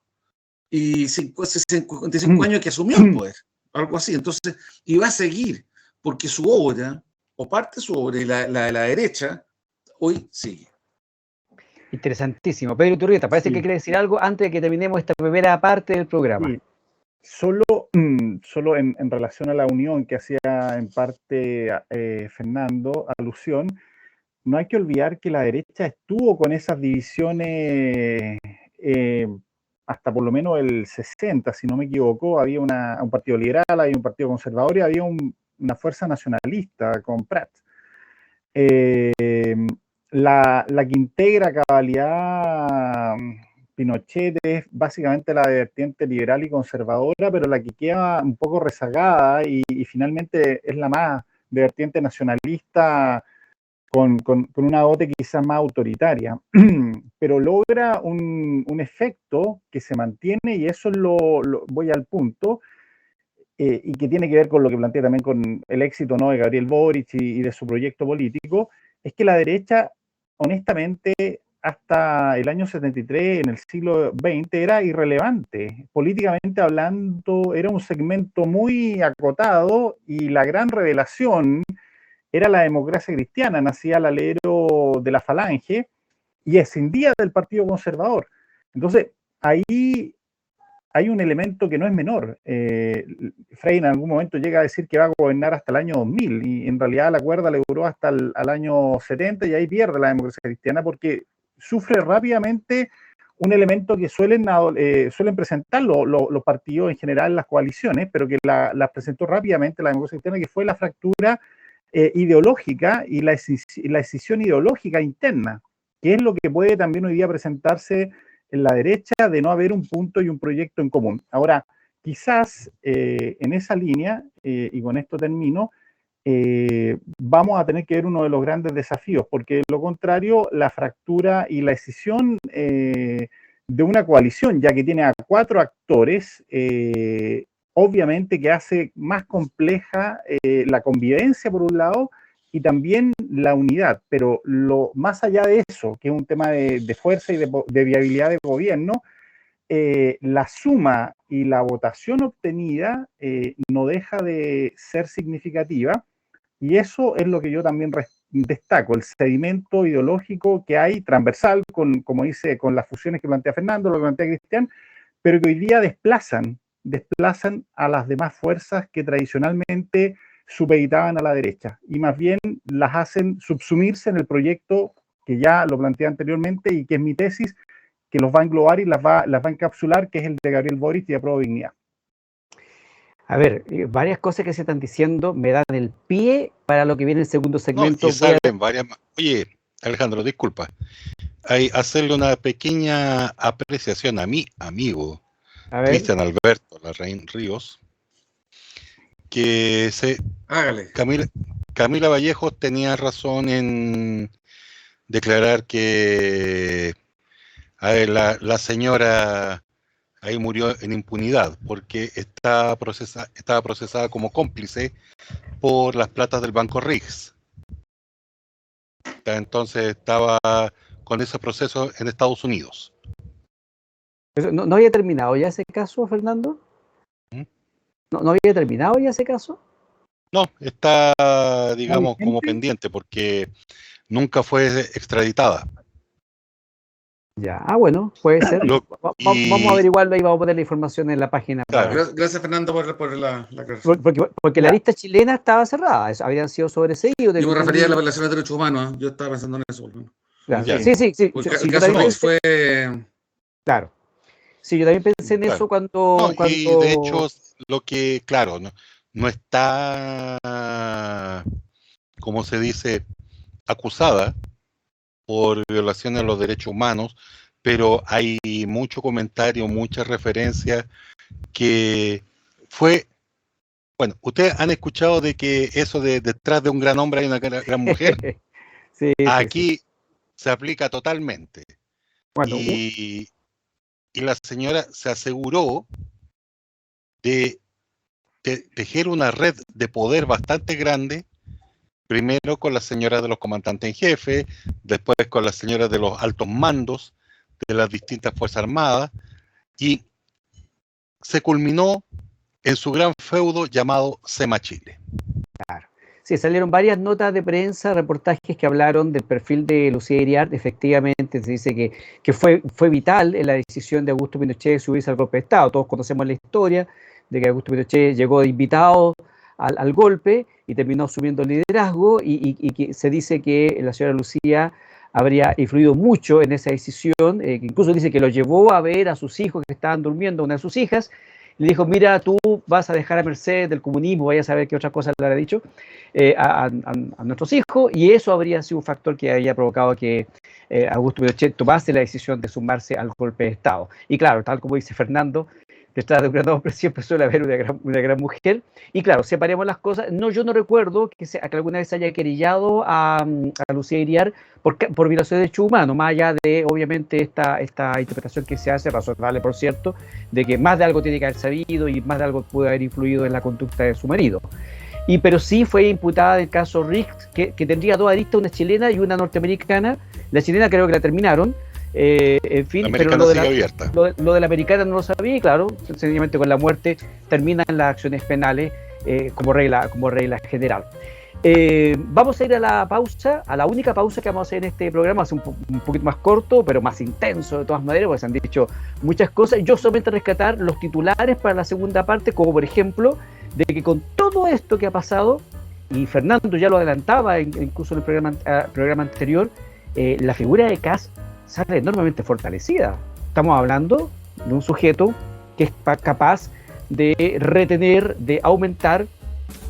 y 55 años que asumió el poder, algo así. Entonces, y va a seguir, porque su obra, o parte de su obra, y la de la derecha, hoy sigue. Interesantísimo. Pedro Iturrieta, parece que quiere decir algo antes de que terminemos esta primera parte del programa. Sí. Solo en relación a la unión que hacía en parte Fernando, alusión, no hay que olvidar que la derecha estuvo con esas divisiones hasta por lo menos el 60, si no me equivoco. Había un partido liberal, había un partido conservador y había una fuerza nacionalista con Prat. La que integra cabalidad Pinochet es básicamente la vertiente liberal y conservadora, pero la que queda un poco rezagada y finalmente es la más de vertiente nacionalista con una dote quizás más autoritaria, pero logra un efecto que se mantiene, y eso voy al punto, y que tiene que ver con lo que planteé también con el éxito, ¿no?, de Gabriel Boric y de su proyecto político, es que la derecha, honestamente, hasta el año 73, en el siglo XX, era irrelevante. Políticamente hablando, era un segmento muy acotado, y la gran revelación era la democracia cristiana, nacía al alero de la Falange y escindía del Partido Conservador. Entonces, ahí hay un elemento que no es menor. Frey en algún momento llega a decir que va a gobernar hasta el año 2000, y en realidad la cuerda le duró hasta el año 70, y ahí pierde la democracia cristiana porque sufre rápidamente un elemento que suelen presentar los partidos en general, las coaliciones, pero que las presentó rápidamente la democracia cristiana, que fue la fractura ideológica y la escisión ideológica interna, que es lo que puede también hoy día presentarse en la derecha, de no haber un punto y un proyecto en común. Ahora, quizás en esa línea, y con esto termino, vamos a tener que ver uno de los grandes desafíos, porque de lo contrario, la fractura y la escisión de una coalición, ya que tiene a 4 actores, obviamente que hace más compleja la convivencia por un lado, y también la unidad, pero más allá de eso, que es un tema de fuerza y de viabilidad de gobierno, la suma y la votación obtenida no deja de ser significativa, y eso es lo que yo también destaco, el sedimento ideológico que hay transversal, como dice, con las fusiones que plantea Fernando, lo que plantea Cristian, pero que hoy día desplazan a las demás fuerzas que tradicionalmente supeditaban a la derecha, y más bien las hacen subsumirse en el proyecto que ya lo planteé anteriormente y que es mi tesis, que los va a englobar y las va a encapsular, que es el de Gabriel Boric y de Apruebo Dignidad. A ver, varias cosas que se están diciendo me dan el pie para lo que viene el segundo segmento. No, varias... Oye, Alejandro, disculpa. Hay hacerle una pequeña apreciación a mi amigo Cristian Alberto Larraín Ríos, que Camila Vallejo tenía razón en declarar que la señora ahí murió en impunidad porque estaba procesada como cómplice por las platas del Banco Riggs. Entonces estaba con ese proceso en Estados Unidos. ¿No había terminado ya ese caso, Fernando? ¿No había terminado ya ese caso? No, está, digamos, como pendiente porque nunca fue extraditada. Ya, bueno, puede ser. Vamos a averiguarlo y vamos a poner la información en la página. Claro, gracias, Fernando, por la aclaración. Porque la lista chilena estaba cerrada, habían sido sobreseídos. Yo me refería a la violación de derechos humanos, yo estaba pensando en eso. Claro, Ya. sí, Porque sí, el yo caso también Riggs pensé, fue. claro. Sí, yo también pensé en eso Claro. No, y cuando, de hecho, lo que, claro, no está, como se dice, acusada por violación a los derechos humanos, pero hay mucho comentario, muchas referencias que fue, bueno, ustedes han escuchado de que eso de detrás de un gran hombre hay una gran mujer. sí, sí, sí. Aquí se aplica totalmente. Bueno, Y la señora se aseguró de tejer una red de poder bastante grande, primero con las señoras de los comandantes en jefe, después con las señoras de los altos mandos de las distintas Fuerzas Armadas, y se culminó en su gran feudo llamado SEMA Chile. sí, salieron varias notas de prensa, reportajes que hablaron del perfil de Lucía Iriart. Efectivamente, se dice que fue vital en la decisión de Augusto Pinochet de subirse al golpe de Estado. Todos conocemos la historia de que Augusto Pinochet llegó de invitado al golpe y terminó asumiendo el liderazgo y que se dice que la señora Lucía habría influido mucho en esa decisión, que incluso dice que lo llevó a ver a sus hijos que estaban durmiendo, una de sus hijas, y le dijo, mira, tú vas a dejar a merced del comunismo, vaya a saber qué otra cosa le habrá dicho, a nuestros hijos, y eso habría sido un factor que había provocado que Augusto Pinochet tomase la decisión de sumarse al golpe de Estado. Y claro, tal como dice Fernando, detrás de un gran hombre siempre suele haber una gran mujer. Y claro, separemos las cosas. No, yo no recuerdo que alguna vez haya querellado a Lucía Iriart por violación de derechos humanos, más allá de, obviamente, esta interpretación que se hace, razonable, por cierto, de que más de algo tiene que haber sabido y más de algo puede haber influido en la conducta de su marido. Pero sí fue imputada el caso Riggs, que tendría dos aristas, una chilena y una norteamericana. La chilena creo que la terminaron. En fin, La pero americana sigue abierta. lo de la americana no lo sabía, y claro, sencillamente con la muerte terminan las acciones penales como regla general. Vamos a ir a la pausa, a la única pausa que vamos a hacer en este programa, es un poquito más corto, pero más intenso de todas maneras, porque se han dicho muchas cosas. Yo solamente rescatar los titulares para la segunda parte, como por ejemplo, de que con todo esto que ha pasado, y Fernando ya lo adelantaba incluso en el programa anterior, la figura de Kast sale enormemente fortalecida. Estamos hablando de un sujeto que es capaz de retener, de aumentar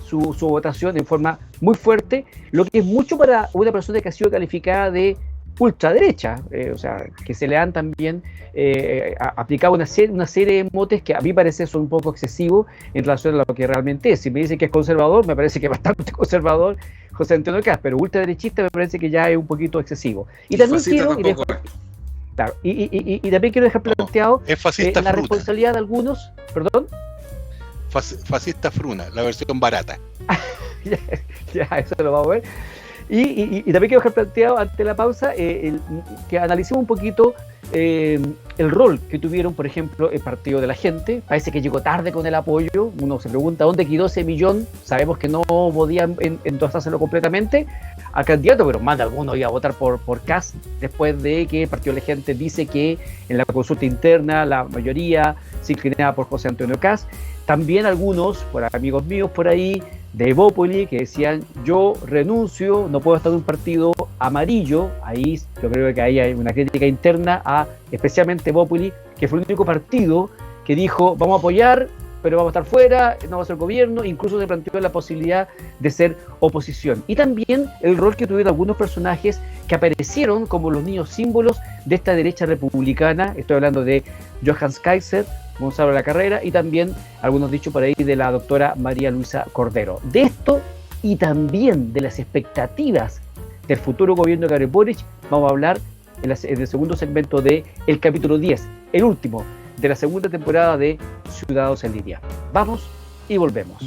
su votación en forma muy fuerte, lo que es mucho para una persona que ha sido calificada de ultraderecha, o sea, que se le han también aplicado una serie de motes que a mí parece son un poco excesivos en relación a lo que realmente es. Si me dicen que es conservador, me parece que es bastante conservador José Antonio Kast, pero ultraderechista me parece que ya es un poquito excesivo. Y también quiero, y también quiero dejar planteado es fascista la fruta. responsabilidad de algunos, perdón. Fascista fruna, la versión barata. ya, eso lo vamos a ver. Y también quiero dejar planteado ante la pausa que analicemos un poquito el rol que tuvieron, por ejemplo, el Partido de la Gente. Parece que llegó tarde con el apoyo. Uno se pregunta dónde quedó ese millón. Sabemos que no podían endosárselo completamente al candidato, pero más de alguno iba a votar por Kast después de que el Partido de la Gente dice que en la consulta interna la mayoría se inclinaba por José Antonio Kast. También algunos, por amigos míos por ahí, de Evópoli, que decían, yo renuncio, no puedo estar en un partido amarillo. Ahí yo creo que ahí hay una crítica interna a especialmente Evópoli, que fue el único partido que dijo, vamos a apoyar, pero vamos a estar fuera, no va a ser gobierno. Incluso se planteó la posibilidad de ser oposición. Y también el rol que tuvieron algunos personajes que aparecieron como los niños símbolos de esta derecha republicana. Estoy hablando de Johannes Kaiser, Gonzalo de la Carrera, y también algunos dichos por ahí de la doctora María Luisa Cordero. De esto y también de las expectativas del futuro gobierno de Gabriel Boric vamos a hablar en el segundo segmento de el capítulo 10, el último de la segunda temporada de Ciudadanos en Línea. Vamos y volvemos.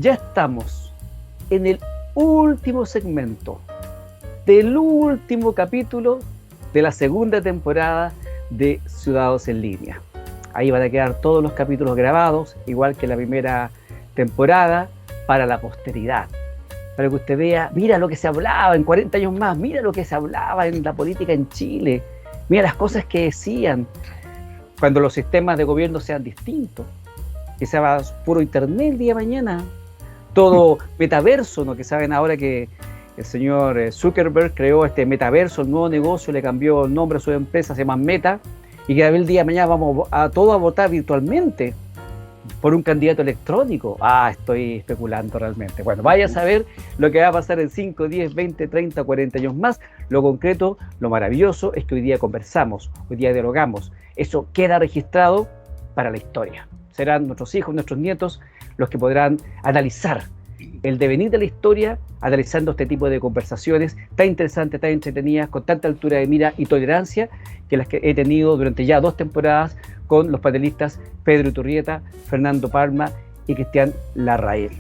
ya estamos en el último segmento del último capítulo de la segunda temporada de Ciudadanos en Línea. Ahí van a quedar todos los capítulos grabados, igual que la primera temporada, para la posteridad. Para que usted vea, mira lo que se hablaba en 40 años más, mira lo que se hablaba en la política en Chile, mira las cosas que decían cuando los sistemas de gobierno sean distintos, que sea puro internet el día de mañana, todo metaverso, ¿no? Que saben ahora que el señor Zuckerberg creó este metaverso, el nuevo negocio, le cambió el nombre a su empresa, se llama Meta, y que el día de mañana vamos a todos a votar virtualmente por un candidato electrónico. Estoy especulando realmente. Bueno, vaya a saber lo que va a pasar en 5, 10, 20, 30, 40 años más. Lo concreto, lo maravilloso es que hoy día conversamos, hoy día dialogamos. Eso queda registrado para la historia. Serán nuestros hijos, nuestros nietos los que podrán analizar el devenir de la historia, analizando este tipo de conversaciones tan interesantes, tan entretenidas, con tanta altura de mira y tolerancia, que las que he tenido durante ya 2 temporadas con los panelistas Pedro Iturrieta, Fernando Palma y Cristian Larraín.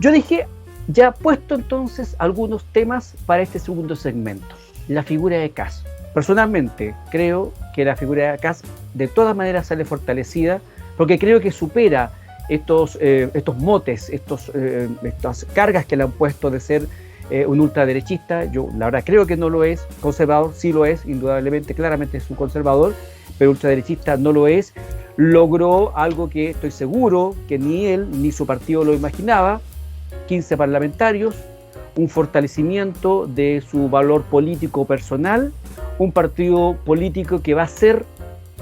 Yo dije, ya puesto entonces algunos temas para este segundo segmento, la figura de Kast. Personalmente creo que la figura de Kast de todas maneras sale fortalecida, porque creo que supera estos motes, estas cargas que le han puesto de ser un ultraderechista. Yo la verdad creo que no lo es. Conservador sí lo es, indudablemente, claramente es un conservador, pero ultraderechista no lo es. Logró algo que estoy seguro que ni él ni su partido lo imaginaba: 15 parlamentarios, un fortalecimiento de su valor político personal, un partido político que va a ser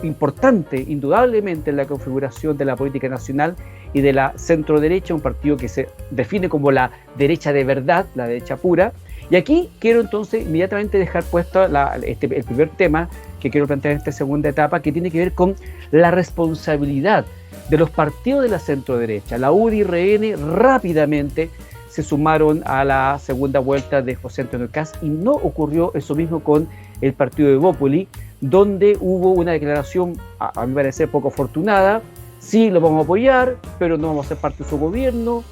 importante indudablemente en la configuración de la política nacional y de la centro-derecha, un partido que se define como la derecha de verdad, la derecha pura. Y aquí quiero entonces inmediatamente dejar puesto el primer tema que quiero plantear en esta segunda etapa, que tiene que ver con la responsabilidad de los partidos de la centro-derecha. La UDI y RN rápidamente se sumaron a la segunda vuelta de José Antonio Kast, y no ocurrió eso mismo con el partido de Evópoli, donde hubo una declaración, a mi parecer, poco afortunada. Sí, lo vamos a apoyar, pero no vamos a ser parte de su gobierno.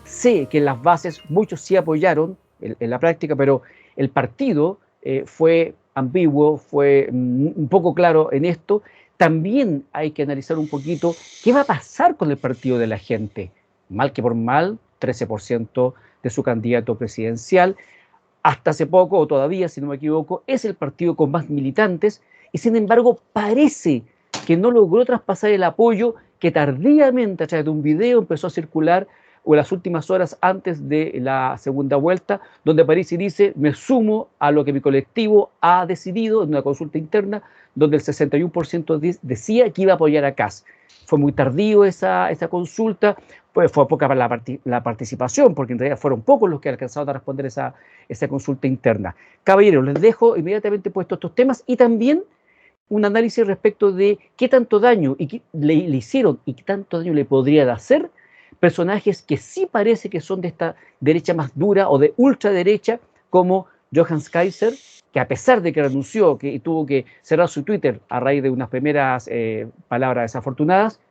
Sé que en las bases muchos sí apoyaron en la práctica, pero el partido fue ambiguo, fue un poco claro en esto. También hay que analizar un poquito qué va a pasar con el partido de la gente. Mal que por mal, 13% de su candidato presidencial. Hasta hace poco, o todavía, si no me equivoco, es el partido con más militantes, y sin embargo parece que no logró traspasar el apoyo que tardíamente, a través de un video, empezó a circular o en las últimas horas antes de la segunda vuelta, donde aparece y dice: me sumo a lo que mi colectivo ha decidido en una consulta interna, donde el 61% decía que iba a apoyar a Kast. Fue muy tardío esa consulta, pues fue poca la participación, porque en realidad fueron pocos los que alcanzaron a responder esa consulta interna. Caballeros, les dejo inmediatamente puestos estos temas, y también un análisis respecto de qué tanto daño le hicieron y qué tanto daño le podrían hacer personajes que sí parece que son de esta derecha más dura o de ultraderecha, como Johannes Kaiser, que a pesar de que renunció y tuvo que cerrar su Twitter a raíz de unas primeras palabras desafortunadas,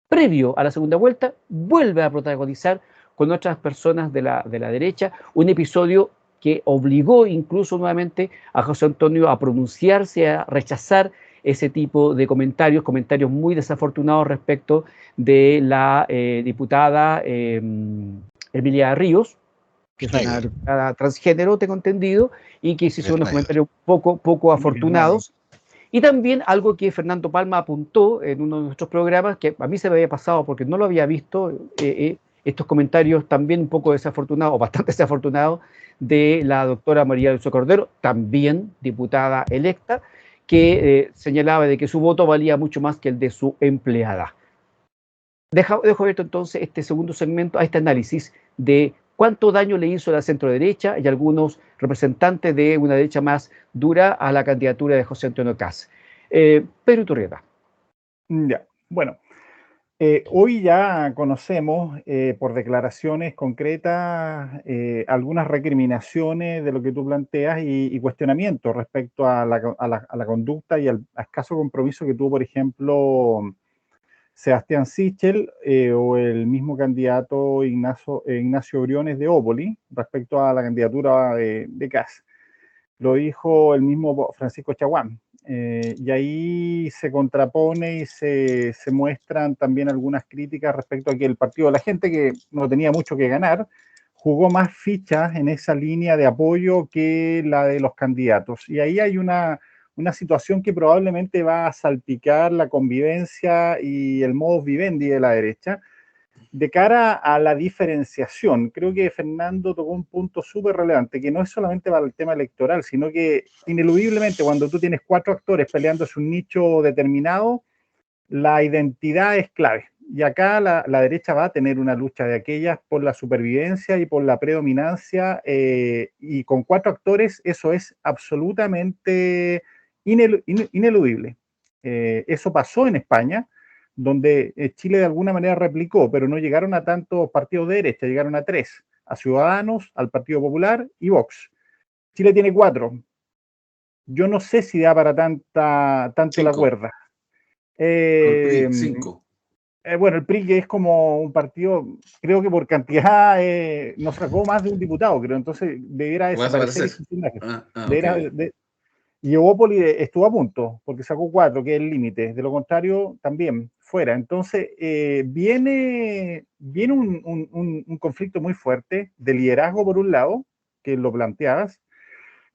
previo a la segunda vuelta, vuelve a protagonizar con otras personas de la derecha un episodio que obligó incluso nuevamente a José Antonio a pronunciarse, a rechazar ese tipo de comentarios muy desafortunados respecto de la diputada Emilia Ríos, que es una diputada transgénero, tengo entendido, y que hizo unos comentarios poco afortunados. Y también algo que Fernando Palma apuntó en uno de nuestros programas, que a mí se me había pasado porque no lo había visto, estos comentarios también un poco desafortunados, o bastante desafortunados, de la doctora María Luisa Cordero, también diputada electa, que señalaba de que su voto valía mucho más que el de su empleada. Dejo abierto entonces este segundo segmento a este análisis de cuánto daño le hizo la centroderecha y algunos representantes de una derecha más dura a la candidatura de José Antonio Kast. Pedro Iturrieta. Ya, bueno. Hoy ya conocemos por declaraciones concretas algunas recriminaciones de lo que tú planteas y cuestionamientos respecto a la conducta y al escaso compromiso que tuvo, por ejemplo, Sebastián Sichel o el mismo candidato Ignacio Briones de Ópoli respecto a la candidatura de Kast. Lo dijo el mismo Francisco Chaguán. Y ahí se contrapone y se muestran también algunas críticas respecto a que el Partido de la Gente, que no tenía mucho que ganar, jugó más fichas en esa línea de apoyo que la de los candidatos. Y ahí hay una situación que probablemente va a salpicar la convivencia y el modus vivendi de la derecha de cara a la diferenciación. Creo que Fernando tocó un punto súper relevante, que no es solamente para el tema electoral, sino que ineludiblemente cuando tú tienes 4 actores peleándose un nicho determinado, la identidad es clave. Y acá la derecha va a tener una lucha de aquellas por la supervivencia y por la predominancia, y con 4 actores eso es absolutamente ineludible. Eso pasó en España, donde Chile de alguna manera replicó, pero no llegaron a tantos partidos de derecha, llegaron a 3, a Ciudadanos, al Partido Popular y Vox. Chile tiene 4. Yo no sé si da para tanto 5. la cuerda. El PRI, 5. Bueno, el PRI, que es como un partido, creo que por cantidad nos sacó más de un diputado, creo, entonces debiera desaparecer. Okay. Y Evópoli estuvo a punto, porque sacó 4, que es el límite. De lo contrario, también fuera. Entonces, viene un conflicto muy fuerte de liderazgo, por un lado, que lo planteabas,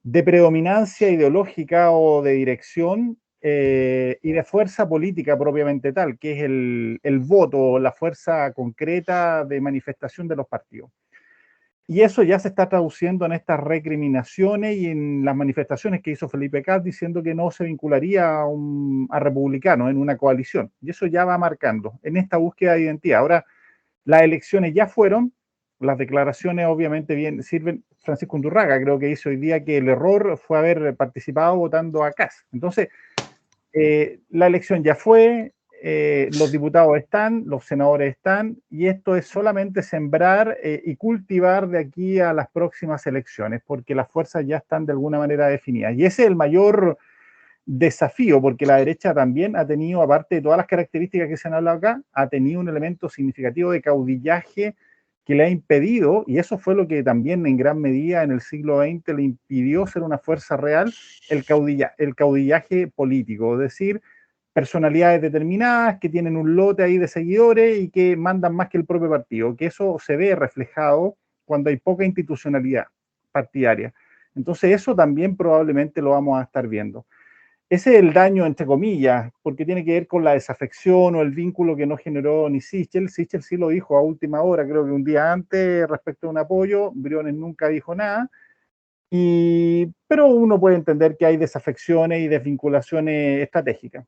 de predominancia ideológica o de dirección, y de fuerza política propiamente tal, que es el voto, la fuerza concreta de manifestación de los partidos. Y eso ya se está traduciendo en estas recriminaciones y en las manifestaciones que hizo Felipe Kast diciendo que no se vincularía a republicanos en una coalición. Y eso ya va marcando en esta búsqueda de identidad. Ahora, las elecciones ya fueron, las declaraciones obviamente bien sirven. Francisco Undurraga creo que hizo hoy día que el error fue haber participado votando a Kast. Entonces, la elección ya fue, los diputados están, los senadores están, y esto es solamente sembrar y cultivar de aquí a las próximas elecciones, porque las fuerzas ya están de alguna manera definidas. Y ese es el mayor desafío, porque la derecha también ha tenido, aparte de todas las características que se han hablado acá, ha tenido un elemento significativo de caudillaje que le ha impedido, y eso fue lo que también en gran medida en el siglo XX le impidió ser una fuerza real, el caudillaje político, es decir, personalidades determinadas que tienen un lote ahí de seguidores y que mandan más que el propio partido, que eso se ve reflejado cuando hay poca institucionalidad partidaria. Entonces eso también probablemente lo vamos a estar viendo. Ese es el daño, entre comillas, porque tiene que ver con la desafección o el vínculo que no generó ni Sichel. Sichel sí lo dijo a última hora, creo que un día antes, respecto a un apoyo. Briones nunca dijo nada. Pero uno puede entender que hay desafecciones y desvinculaciones estratégicas.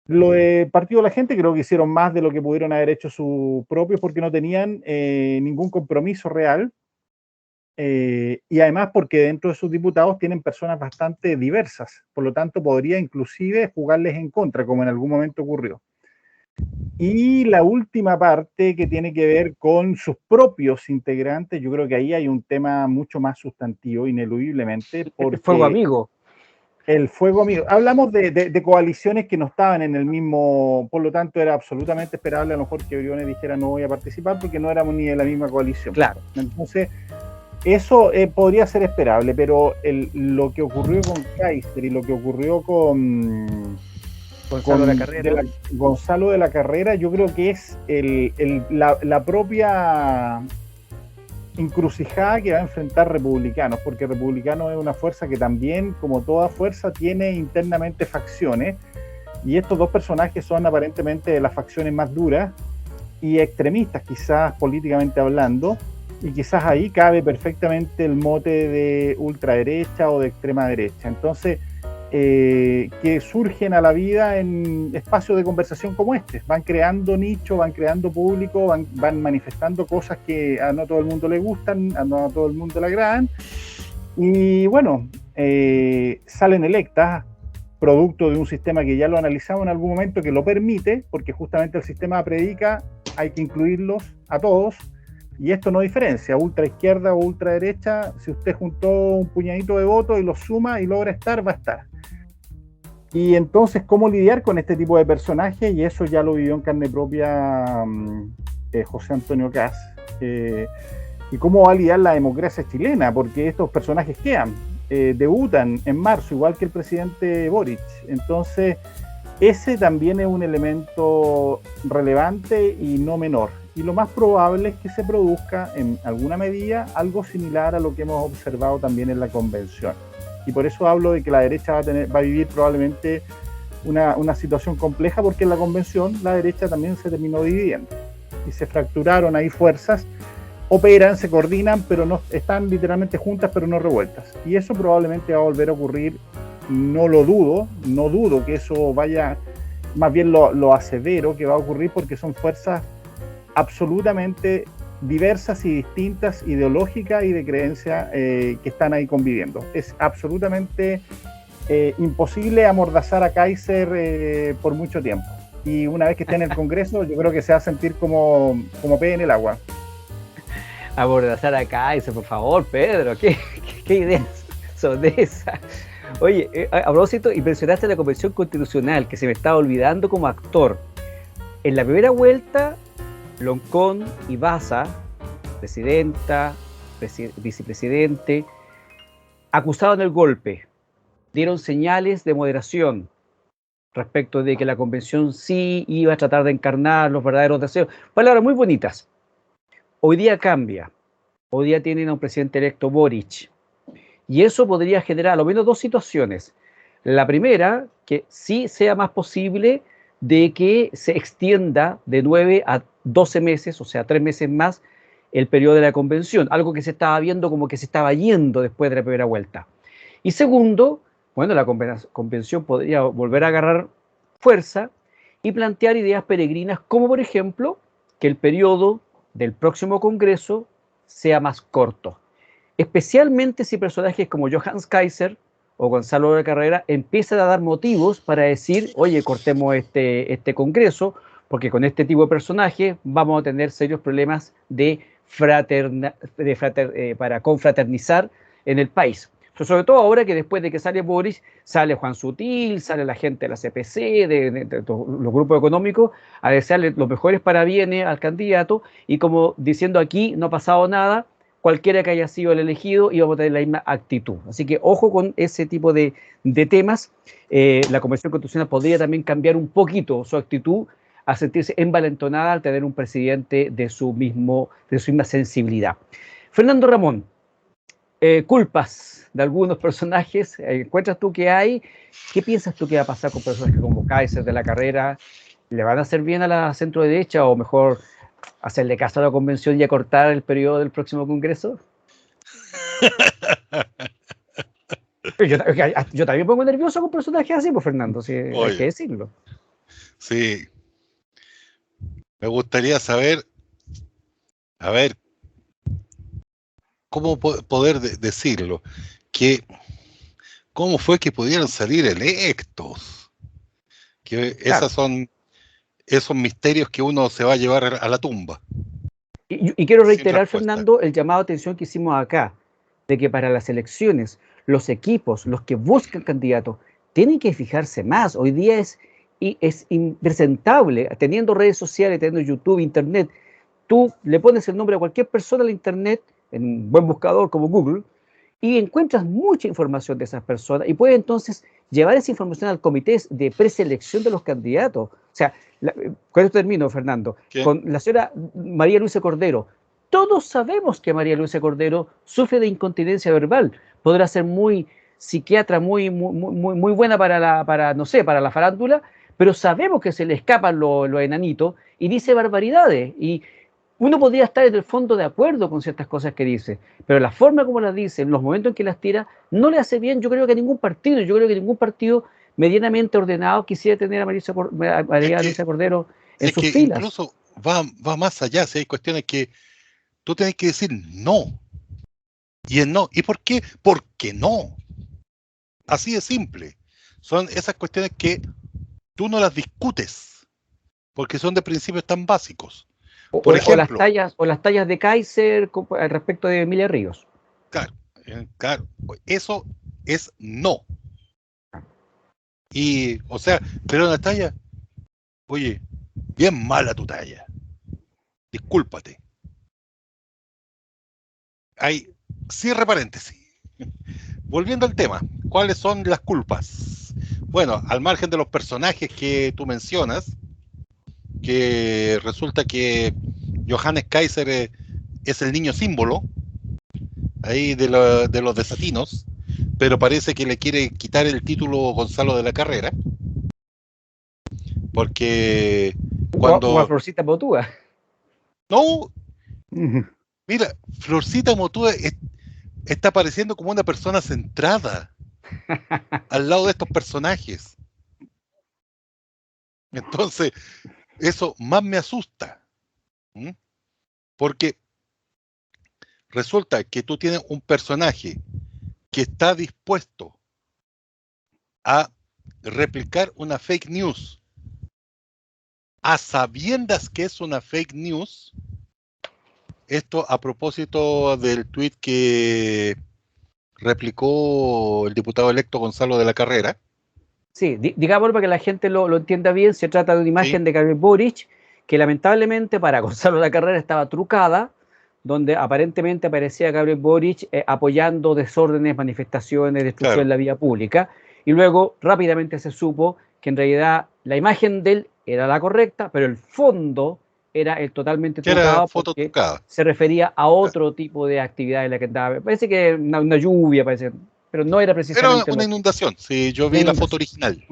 Lo de Partido de la Gente creo que hicieron más de lo que pudieron haber hecho sus propios porque no tenían ningún compromiso real. Y además porque dentro de sus diputados tienen personas bastante diversas, por lo tanto podría inclusive jugarles en contra, como en algún momento ocurrió. Y la última parte que tiene que ver con sus propios integrantes, yo creo que ahí hay un tema mucho más sustantivo, ineludiblemente. Porque el fuego amigo. El fuego amigo. Hablamos de coaliciones que no estaban en el mismo, por lo tanto era absolutamente esperable a lo mejor que Briones dijera no voy a participar porque no éramos ni de la misma coalición. Claro. Entonces, eso podría ser esperable, pero lo que ocurrió con Kaiser y lo que ocurrió con Gonzalo de la Carrera, yo creo que es la propia encrucijada que va a enfrentar Republicanos, porque Republicanos es una fuerza que también, como toda fuerza, tiene internamente facciones, y estos dos personajes son aparentemente de las facciones más duras y extremistas, quizás políticamente hablando, y quizás ahí cabe perfectamente el mote de ultraderecha o de extrema derecha. Entonces, que surgen a la vida en espacios de conversación como este, van creando nicho, van creando público, van manifestando cosas que a no todo el mundo le gustan, a no a todo el mundo le agradan, y bueno, salen electas producto de un sistema que ya lo analizamos en algún momento, que lo permite, porque justamente el sistema predica hay que incluirlos a todos. Y esto no diferencia, ultra izquierda o ultra derecha, si usted juntó un puñadito de votos y los suma y logra estar, va a estar. Y entonces, ¿cómo lidiar con este tipo de personajes? Y eso ya lo vivió en carne propia José Antonio Kast. ¿Y cómo va a lidiar la democracia chilena? Porque estos personajes quedan, debutan en marzo, igual que el presidente Boric. Entonces, ese también es un elemento relevante y no menor. Y lo más probable es que se produzca en alguna medida algo similar a lo que hemos observado también en la convención. Y por eso hablo de que la derecha va a vivir probablemente una situación compleja, porque en la convención la derecha también se terminó dividiendo y se fracturaron ahí fuerzas, operan, se coordinan, pero no están literalmente juntas pero no revueltas. Y eso probablemente va a volver a ocurrir, no dudo que eso vaya, más bien lo asevero que va a ocurrir, porque son fuerzas absolutamente diversas y distintas, ideológicas y de creencia, que están ahí conviviendo. Es absolutamente imposible amordazar a Kaiser por mucho tiempo. Y una vez que esté en el Congreso, yo creo que se va a sentir como pez en el agua. Amordazar a Kaiser, por favor, Pedro, ¿qué ideas son esas? Oye, a propósito, y mencionaste la Convención Constitucional, que se me estaba olvidando como actor. En la primera vuelta, Loncón y Baza, presidenta, vicepresidente, acusaron el golpe, dieron señales de moderación respecto de que la convención sí iba a tratar de encarnar los verdaderos deseos. Palabras muy bonitas. Hoy día cambia. Hoy día tienen a un presidente electo, Boric. Y eso podría generar al menos dos situaciones. La primera, que sí sea más posible de que se extienda de 9 a 12 meses, o sea, 3 meses más, el periodo de la convención, algo que se estaba viendo como que se estaba yendo después de la primera vuelta. Y segundo, bueno, la convención podría volver a agarrar fuerza y plantear ideas peregrinas, como por ejemplo, que el periodo del próximo Congreso sea más corto, especialmente si personajes como Johannes Kaiser o Gonzalo de Carrera empiezan a dar motivos para decir, oye, cortemos este Congreso, porque con este tipo de personajes vamos a tener serios problemas para confraternizar en el país. Sobre todo ahora que después de que sale Boris, sale Juan Sutil, sale la gente de la CPC, de los grupos económicos, a desearle los mejores parabienes al candidato, y como diciendo aquí no ha pasado nada, cualquiera que haya sido el elegido íbamos a tener la misma actitud. Así que ojo con ese tipo de temas. La Convención Constitucional podría también cambiar un poquito su actitud a sentirse envalentonada al tener un presidente de su misma sensibilidad. Fernando Ramón, culpas de algunos personajes, ¿encuentras tú que hay? ¿Qué piensas tú que va a pasar con personajes como Kaiser de la Carrera? ¿Le van a hacer bien a la centro derecha o mejor hacerle caso a la convención y acortar el periodo del próximo Congreso? Yo también pongo nervioso con personajes así, pues, Fernando, sí, hay que decirlo. Sí. Me gustaría saber, a ver, cómo poder decirlo, que cómo fue que pudieron salir electos, que esas son esos misterios que uno se va a llevar a la tumba. Y quiero reiterar, Fernando, el llamado de atención que hicimos acá, de que para las elecciones, los equipos, los que buscan candidatos, tienen que fijarse más. Hoy día es impresentable, teniendo redes sociales, teniendo YouTube, Internet, tú le pones el nombre a cualquier persona en Internet, en un buen buscador como Google, y encuentras mucha información de esas personas y puedes entonces llevar esa información al comité de preselección de los candidatos. O sea, con esto termino, Fernando, con la señora María Luisa Cordero. Todos sabemos que María Luisa Cordero sufre de incontinencia verbal. Podrá ser muy psiquiatra, muy buena para la farándula, pero sabemos que se le escapan los enanitos y dice barbaridades. Y uno podría estar en el fondo de acuerdo con ciertas cosas que dice, pero la forma como las dice, en los momentos en que las tira, no le hace bien, yo creo que a ningún partido. Yo creo que ningún partido medianamente ordenado quisiera tener a María Luisa Cordero en sus filas. Incluso va más allá, si hay cuestiones que tú tienes que decir no. Y el no. ¿Y por qué? Porque no. Así de simple. Son esas cuestiones que tú no las discutes, porque son de principios tan básicos. Por ejemplo, o las tallas de Kaiser respecto de Emilia Ríos. Claro, eso es no. Y, o sea, pero una talla, oye, bien mala tu talla. Discúlpate. Hay cierre paréntesis. Volviendo al tema, ¿cuáles son las culpas? Bueno, al margen de los personajes que tú mencionas, que resulta que Johannes Kaiser es el niño símbolo ahí de los desatinos, pero parece que le quiere quitar el título Gonzalo de la Carrera, porque O a cuando... Florcita Botúa. No, mira, Florcita Motúa está apareciendo como una persona centrada al lado de estos personajes. Entonces, eso más me asusta. ¿Mm? Porque resulta que tú tienes un personaje que está dispuesto a replicar una fake news a sabiendas que es una fake news. Esto a propósito del tuit que replicó el diputado electo Gonzalo de la Carrera. Sí, digámoslo para que la gente lo entienda bien, se trata de una imagen Sí. de Gabriel Boric que lamentablemente para Gonzalo la Carrera estaba trucada, donde aparentemente aparecía Gabriel Boric apoyando desórdenes, manifestaciones, destrucción Claro. en la vía pública, y luego rápidamente se supo que en realidad la imagen de él era la correcta, pero el fondo era el totalmente Que era trucado foto porque trucada. se refería a otro tipo de actividad en la que andaba. Parece que una lluvia, parece, pero no era Era precisamente una inundación. Sí, yo vi la foto original.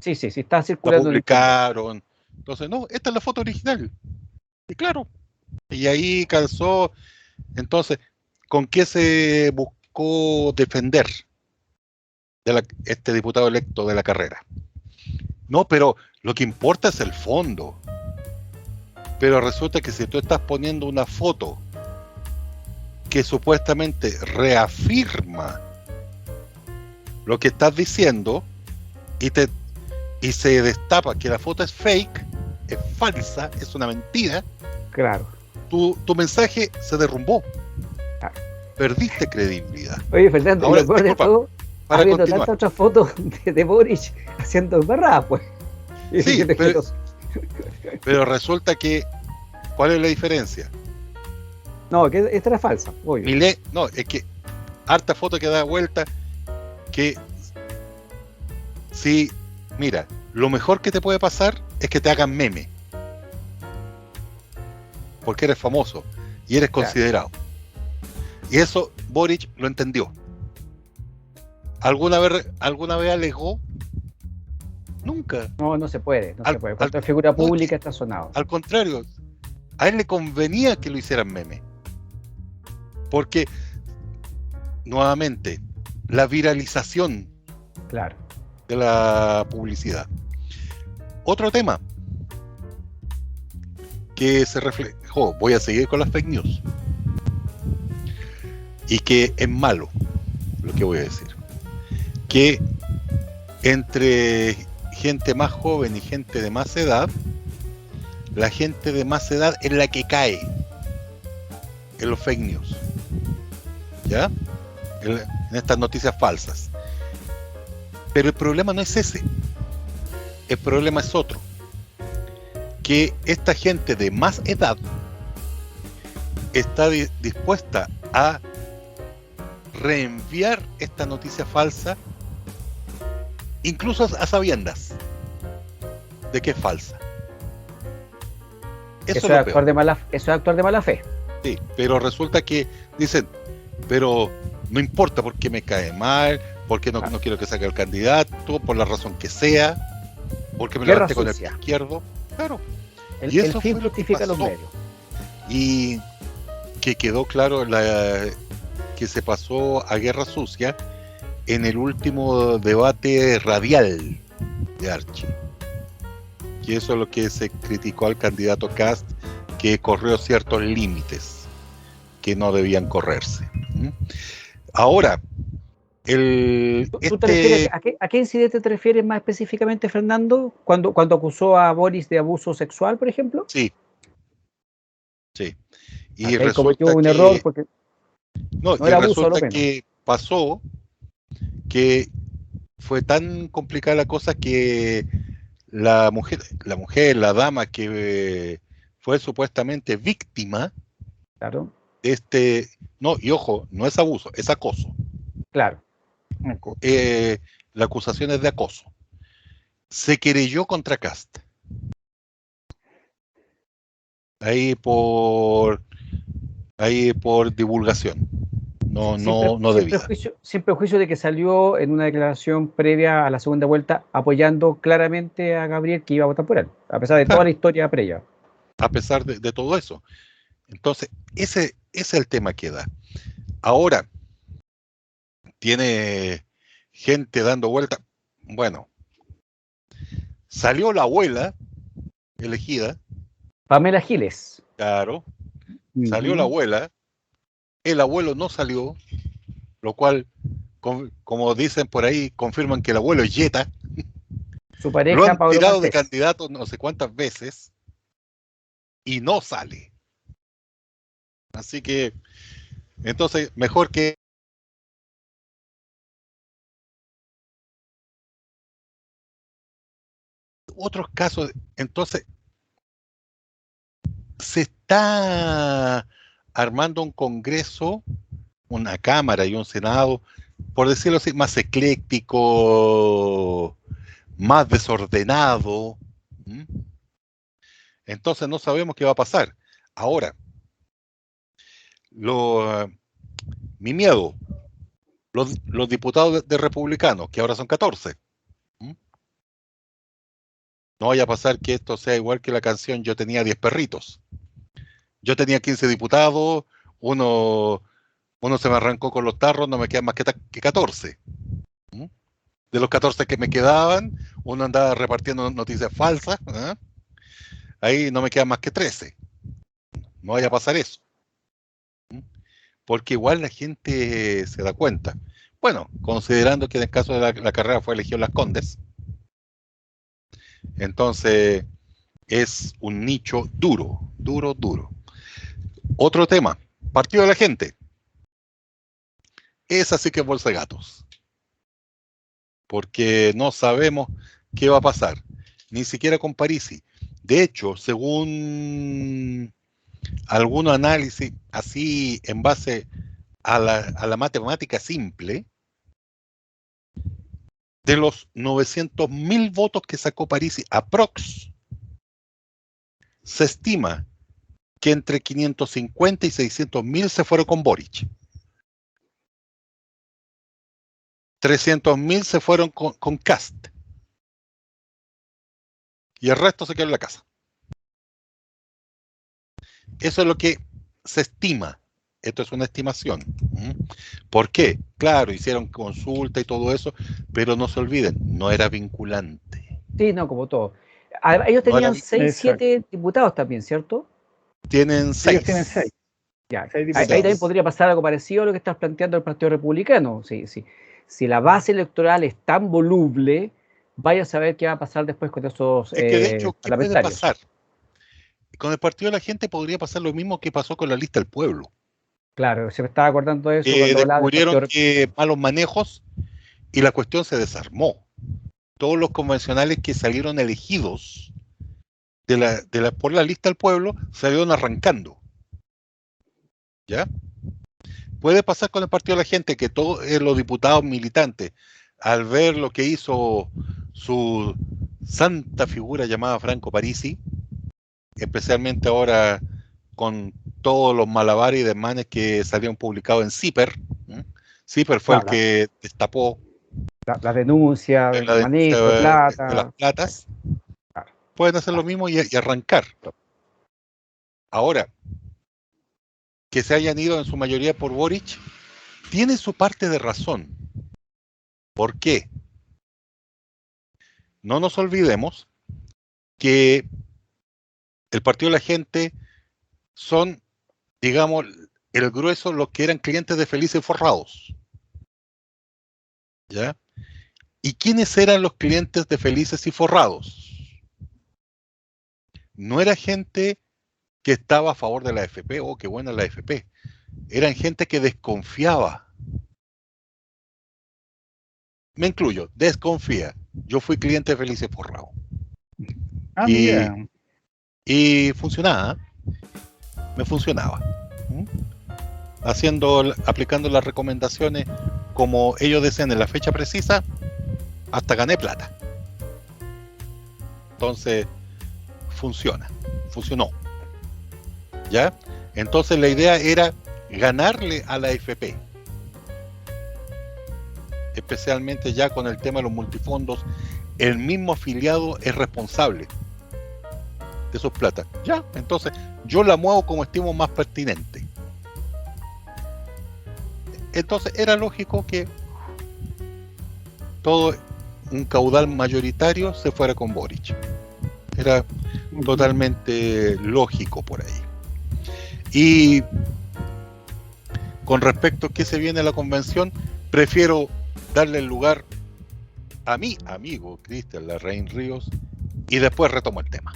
Sí, está La circulando en internet. publicaron. Entonces, no, esta es la foto original. Y claro. Y ahí calzó. Entonces, ¿con qué se buscó defender este diputado electo de la Carrera? No, pero lo que importa es el fondo. Pero resulta que si tú estás poniendo una foto que supuestamente reafirma lo que estás diciendo y se destapa que la foto es fake, es falsa, es una mentira, Claro. tu mensaje se derrumbó. Claro. Perdiste credibilidad. Oye, Fernando, Ahora, y lo peor de disculpa, todo, para habiendo continuar. tantas otras fotos de Boric haciendo embarradas, pues. Sí, pero resulta que, ¿cuál es la diferencia? No, que esta era falsa, obvio. No, es que harta foto que da vuelta que si, mira, lo mejor que te puede pasar es que te hagan meme. Porque eres famoso y eres considerado. Y eso Boric lo entendió. ¿Alguna vez alegó? Nunca. No se puede, no se puede. Cuando es figura pública está sonado. Al contrario, a él le convenía que lo hicieran meme. Porque, nuevamente, la viralización claro. de la publicidad. Otro tema que se reflejó, voy a seguir con las fake news, y que es malo lo que voy a decir, que entre gente más joven y gente de más edad, la gente de más edad es la que cae en los fake news, ¿ya? En estas noticias falsas. Pero el problema no es ese, el problema es otro, que esta gente de más edad está dispuesta a reenviar esta noticia falsa, incluso a sabiendas de que es falsa. Eso es actuar de mala fe. Sí, pero resulta que dicen, pero no importa porque me cae mal, porque no quiero que saque el candidato, por la razón que sea, porque me levanté con el pie izquierdo. Claro. Y eso el fin justifica los medios. Y que quedó claro que se pasó a guerra sucia en el último debate radial de Archie. Y eso es lo que se criticó al candidato Kast, que corrió ciertos límites que no debían correrse. Ahora, ¿Tú te refieres a qué incidente te refieres más específicamente, Fernando? ¿Cuando acusó a Boris de abuso sexual, por ejemplo? Sí. Y resulta cometió un error porque no era abuso, que pasó que fue tan complicada la cosa que la dama que fue supuestamente víctima Claro, de este, no, y ojo, no es abuso, es acoso. claro. Eh, la acusación es de acoso. Se querelló contra Kast. Ahí por divulgación. No, Siempre, no, no debida. siempre el juicio de que salió en una declaración previa a la segunda vuelta apoyando claramente a Gabriel que iba a votar por él, a pesar de toda Claro, la historia previa. a pesar de todo eso. Entonces, ese es el tema que da. Ahora, tiene gente dando vuelta. Bueno, salió la abuela elegida, Pamela Giles. claro, salió la Ujú. abuela, el abuelo no salió, lo cual, como dicen por ahí, confirman que el abuelo es yeta, Su lo pareja, han Pablo tirado de Maltés. candidato no sé cuántas veces y no sale. Así que, entonces, mejor que otros casos, entonces, se está armando un congreso, una cámara y un senado, por decirlo así, más ecléctico, más desordenado. ¿Mm? Entonces no sabemos qué va a pasar. Ahora, lo, mi miedo, los diputados de republicanos, que ahora son 14. ¿Mm? No vaya a pasar que esto sea igual que la canción Yo tenía 10 perritos. Yo tenía 15 diputados, uno se me arrancó con los tarros, no me quedan más que 14. ¿Mm? De los 14 que me quedaban, uno andaba repartiendo noticias falsas. ¿Eh? Ahí no me quedan más que 13. No vaya a pasar eso. ¿Mm? Porque igual la gente se da cuenta. Bueno, considerando que en el caso de la carrera fue elegido Las Condes, entonces es un nicho duro, duro, duro. Otro tema, Partido de la Gente. Esa sí que es bolsa de gatos. Porque no sabemos qué va a pasar. Ni siquiera con Parisi. De hecho, según algún análisis así en base a la matemática simple, de los 900.000 votos que sacó Parisi aprox, se estima que entre 550 y 600.000 se fueron con Boric. 300.000 se fueron con Kast. Y el resto se quedó en la casa. Eso es lo que se estima. Esto es una estimación. ¿Por qué? Claro, hicieron consulta y todo eso, pero no se olviden, no era vinculante. Sí, no, como todo. Además, ellos No era, tenían 6, Exacto. 7 diputados también, ¿cierto? tienen Ellos tienen 6, 6. Ya. 6 Ahí también diputados. podría pasar algo parecido a lo que estás planteando el Partido Republicano. Sí, sí. Si la base electoral es tan voluble, vaya a saber qué va a pasar después con esos Es que de hecho, ¿qué puede parlamentarios. pasar? Con el Partido de la Gente podría pasar lo mismo que pasó con la lista del pueblo. Claro, se me estaba acordando de eso cuando hablaba del Descubrieron Partido que malos manejos y la cuestión se desarmó. Todos los convencionales que salieron elegidos por la lista del pueblo salieron arrancando. ¿Ya? Puede pasar con el Partido de la Gente que todos los diputados militantes, al ver lo que hizo su santa figura llamada Franco Parisi, especialmente ahora con todos los malabares y desmanes que salieron publicados en CIPER. ¿Mm? CIPER fue el Claro, que destapó la denuncia, la denuncia manejo de de las plata. platas. Claro. Pueden hacer lo mismo y arrancar. Ahora, que se hayan ido en su mayoría por Boric, tiene su parte de razón. ¿Por qué? No nos olvidemos que el Partido de la Gente son, digamos, el grueso los que eran clientes de Felices Forrados. ¿Ya? ¿Y quiénes eran los clientes de Felices y Forrados? No era gente que estaba a favor de la AFP, oh, qué buena la AFP. Eran gente que desconfiaba. me incluyo, desconfía. Yo fui cliente de Felices Forrado. Mira. Y funcionaba, me funcionaba. Aplicando las recomendaciones como ellos decían en la fecha precisa, hasta gané plata. Entonces, funcionó. ¿Ya? Entonces la idea era ganarle a la AFP. Especialmente ya con el tema de los multifondos, el mismo afiliado es responsable de sus plata. Ya, entonces yo la muevo como estimo más pertinente. Entonces era lógico que todo un caudal mayoritario se fuera con Boric. Era totalmente lógico por ahí. Y con respecto a qué se viene a la convención, prefiero darle el lugar a mi amigo Cristian Larraín Ríos y después retomo el tema.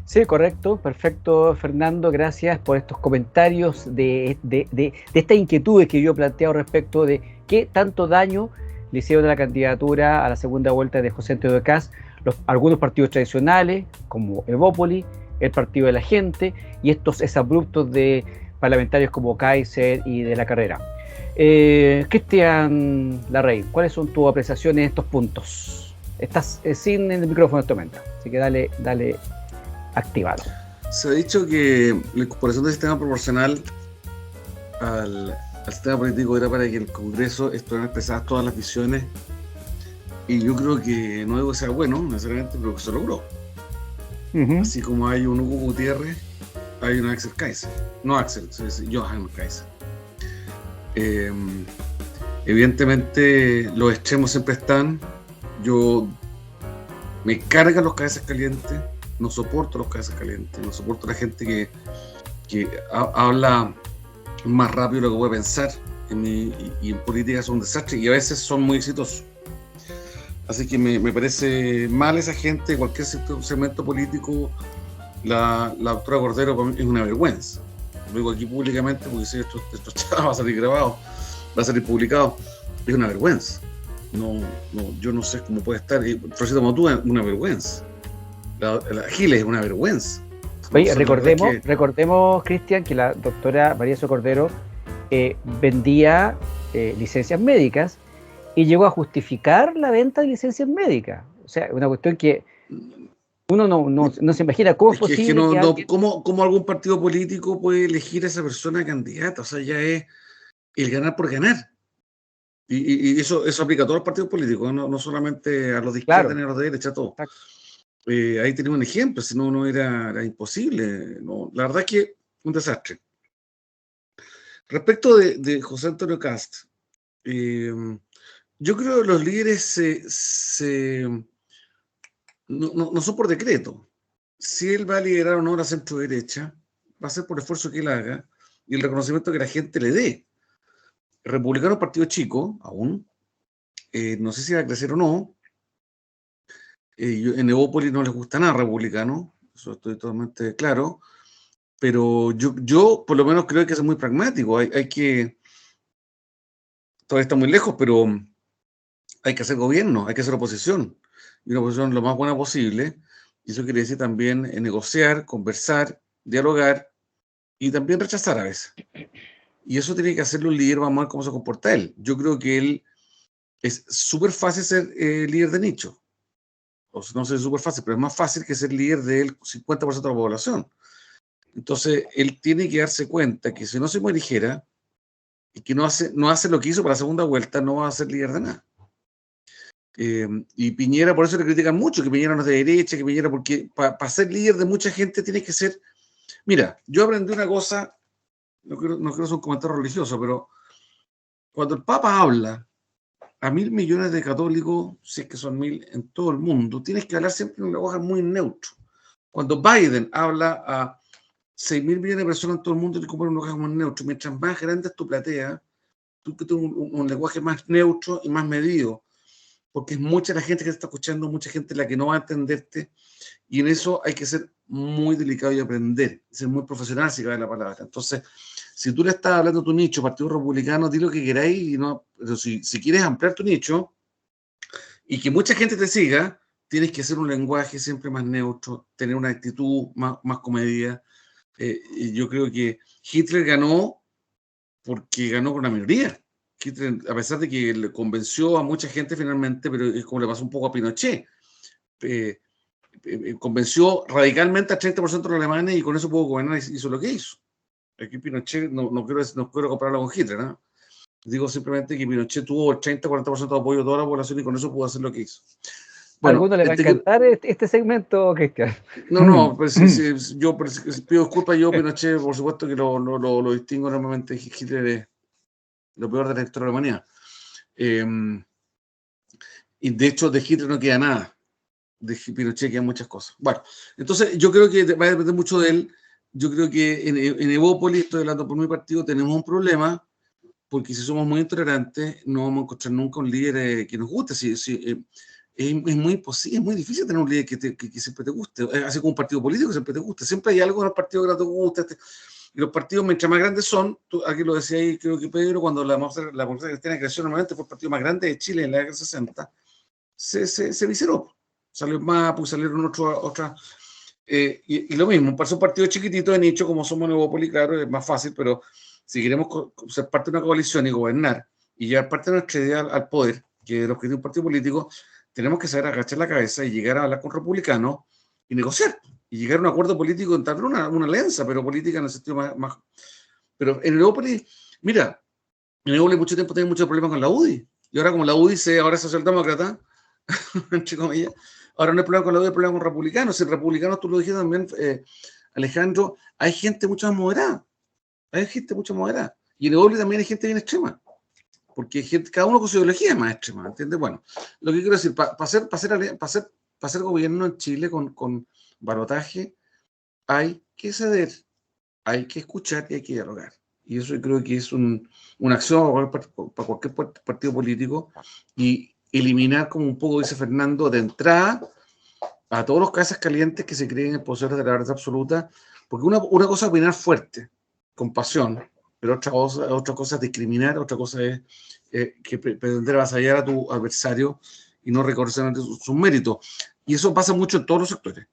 Sí, correcto, perfecto, Fernando, gracias por estos comentarios de estas inquietudes que yo he planteado respecto de qué tanto daño le hicieron a la candidatura a la segunda vuelta de José Antonio Kast algunos partidos tradicionales como Evópoli, el Partido de la Gente y estos exabruptos de parlamentarios como Kaiser y de la Carrera. Cristian Larraín, ¿cuáles son tus apreciaciones en estos puntos? Estás sin el micrófono en este momento, así que dale activado. Se ha dicho que la incorporación del sistema proporcional al sistema político era para que el Congreso estuvieran expresadas todas las visiones, y yo creo que no digo que sea bueno necesariamente, pero que se logró. Así como hay un Hugo Gutiérrez, hay un Axel Kaiser. No Axel, es Johan Kaiser. Evidentemente los extremos siempre están. Yo me cargan los cabezas calientes, no soporto los cabezas calientes, no soporto la gente que habla más rápido de lo que puede pensar, y en política son un desastre y a veces son muy exitosos. Así que me parece mal esa gente, cualquier segmento político. La doctora Cordero para mí es una vergüenza. Lo digo aquí públicamente porque si esto va a salir grabado, va a salir publicado. Es una vergüenza. No, yo no sé cómo puede estar. Florcita Motú es una vergüenza. La Giles es una vergüenza. Oye, recordemos, Cristian, que la doctora María Cordero vendía licencias médicas y llegó a justificar la venta de licencias médicas. O sea, una cuestión que uno no se imagina cómo es posible. ¿Cómo algún partido político puede elegir a esa persona candidata? O sea, ya es el ganar por ganar. Y eso aplica a todos los partidos políticos, no solamente a los de izquierda ni a los de derecha, a todos. Ahí tenemos un ejemplo, si no era imposible. No, la verdad es que un desastre. Respecto de José Antonio Kast, yo creo que los líderes no son por decreto. Si él va a liderar o no la centro derecha, va a ser por el esfuerzo que él haga y el reconocimiento que la gente le dé. Republicano, partido chico, aún. No sé si va a crecer o no. En Evópolis no les gusta nada republicano, eso estoy totalmente claro. Pero yo por lo menos creo que hay que ser muy pragmático. Hay que. Todavía está muy lejos, pero hay que hacer gobierno, hay que hacer oposición. Y una oposición lo más buena posible. Y eso quiere decir también negociar, conversar, dialogar y también rechazar a veces. Y eso tiene que hacerlo un líder, vamos a ver cómo se comporta él. Yo creo que él es súper fácil ser líder de nicho. O sea, no sé, es súper fácil, pero es más fácil que ser líder del 50% de la población. Entonces, él tiene que darse cuenta que si no se morigera y que no hace lo que hizo para la segunda vuelta, no va a ser líder de nada. Y Piñera, por eso le critican mucho, que Piñera no es de derecha, que Piñera, porque para ser líder de mucha gente tiene que ser. Mira, yo aprendí una cosa, no quiero ser un comentario religioso, pero cuando el Papa habla a 1.000 millones de católicos, si es que son 1.000 en todo el mundo, tienes que hablar siempre en un lenguaje muy neutro. Cuando Biden habla a 6.000 millones de personas en todo el mundo, tienes que poner un lenguaje muy neutro. Mientras más grande es tu platea, tú que tienes un lenguaje más neutro y más medido, porque es mucha la gente que te está escuchando, mucha gente la que no va a entenderte, y en eso hay que ser muy delicado y aprender, ser muy profesional, si cabe la palabra. Entonces, si tú le estás hablando a tu nicho, Partido Republicano, di lo que queráis, pero si quieres ampliar tu nicho, y que mucha gente te siga, tienes que hacer un lenguaje siempre más neutro, tener una actitud más comedida. Y yo creo que Hitler ganó porque ganó con una minoría. Hitler, a pesar de que le convenció a mucha gente finalmente, pero es como le pasó un poco a Pinochet, convenció radicalmente al 30% de los alemanes y con eso pudo gobernar y hizo lo que hizo. Aquí Pinochet, no quiero compararlo con Hitler, ¿no? Digo simplemente que Pinochet tuvo el 30-40% de apoyo de toda la población y con eso pudo hacer lo que hizo. Bueno, a algunos les va a encantar este segmento, Cristian. No, pues yo pido disculpas, yo Pinochet, por supuesto que lo distingo enormemente. Hitler es lo peor de la historia de la humanidad. Y de hecho de Hitler no queda nada. De Pinochet quedan muchas cosas. Bueno, entonces yo creo que va a depender mucho de él. Yo creo que en Evópolis, estoy hablando por mi partido, tenemos un problema, porque si somos muy intolerantes, no vamos a encontrar nunca un líder que nos guste. Es muy imposible, es muy difícil tener un líder que siempre te guste, así como un partido político que siempre te guste. Siempre hay algo en los partidos que no te gusta. Y los partidos, mientras más grandes son, aquí lo decía ahí, creo que Pedro, cuando la democracia cristiana creció, normalmente fue el partido más grande de Chile en la década de 60, se visceró. Salió más, pues salieron otras. Y lo mismo, para un partido chiquitito de nicho como somos Evópolis, claro, es más fácil, pero si queremos ser parte de una coalición y gobernar y llevar parte de nuestra idea al poder, que es el objetivo de un partido político, tenemos que saber agachar la cabeza y llegar a hablar con republicanos y negociar, y llegar a un acuerdo político, en tal una alianza, pero política en el sentido más. Pero en Evópolis, mira, en Evópolis mucho tiempo tenía muchos problemas con la UDI, y ahora como la UDI ahora es socialdemócrata, entre comillas, ahora no hay problema con la UDI, hay problema con republicanos. Si republicanos, tú lo dijiste también, Alejandro, hay gente mucho más moderada. Y en Evópolis también hay gente bien extrema. Porque cada uno con su ideología es más extrema, ¿entiendes? Bueno, lo que quiero decir, para hacer gobierno en Chile con balotaje, hay que ceder, hay que escuchar y hay que dialogar. Y eso yo creo que es una acción para cualquier partido político, y eliminar, como un poco dice Fernando, de entrada a todos los cabezas calientes que se creen en poseedores de la verdad absoluta, porque una cosa es opinar fuerte, con pasión, pero otra cosa es discriminar, otra cosa es que pretender avasallar a tu adversario y no reconocer sus méritos. Y eso pasa mucho en todos los sectores,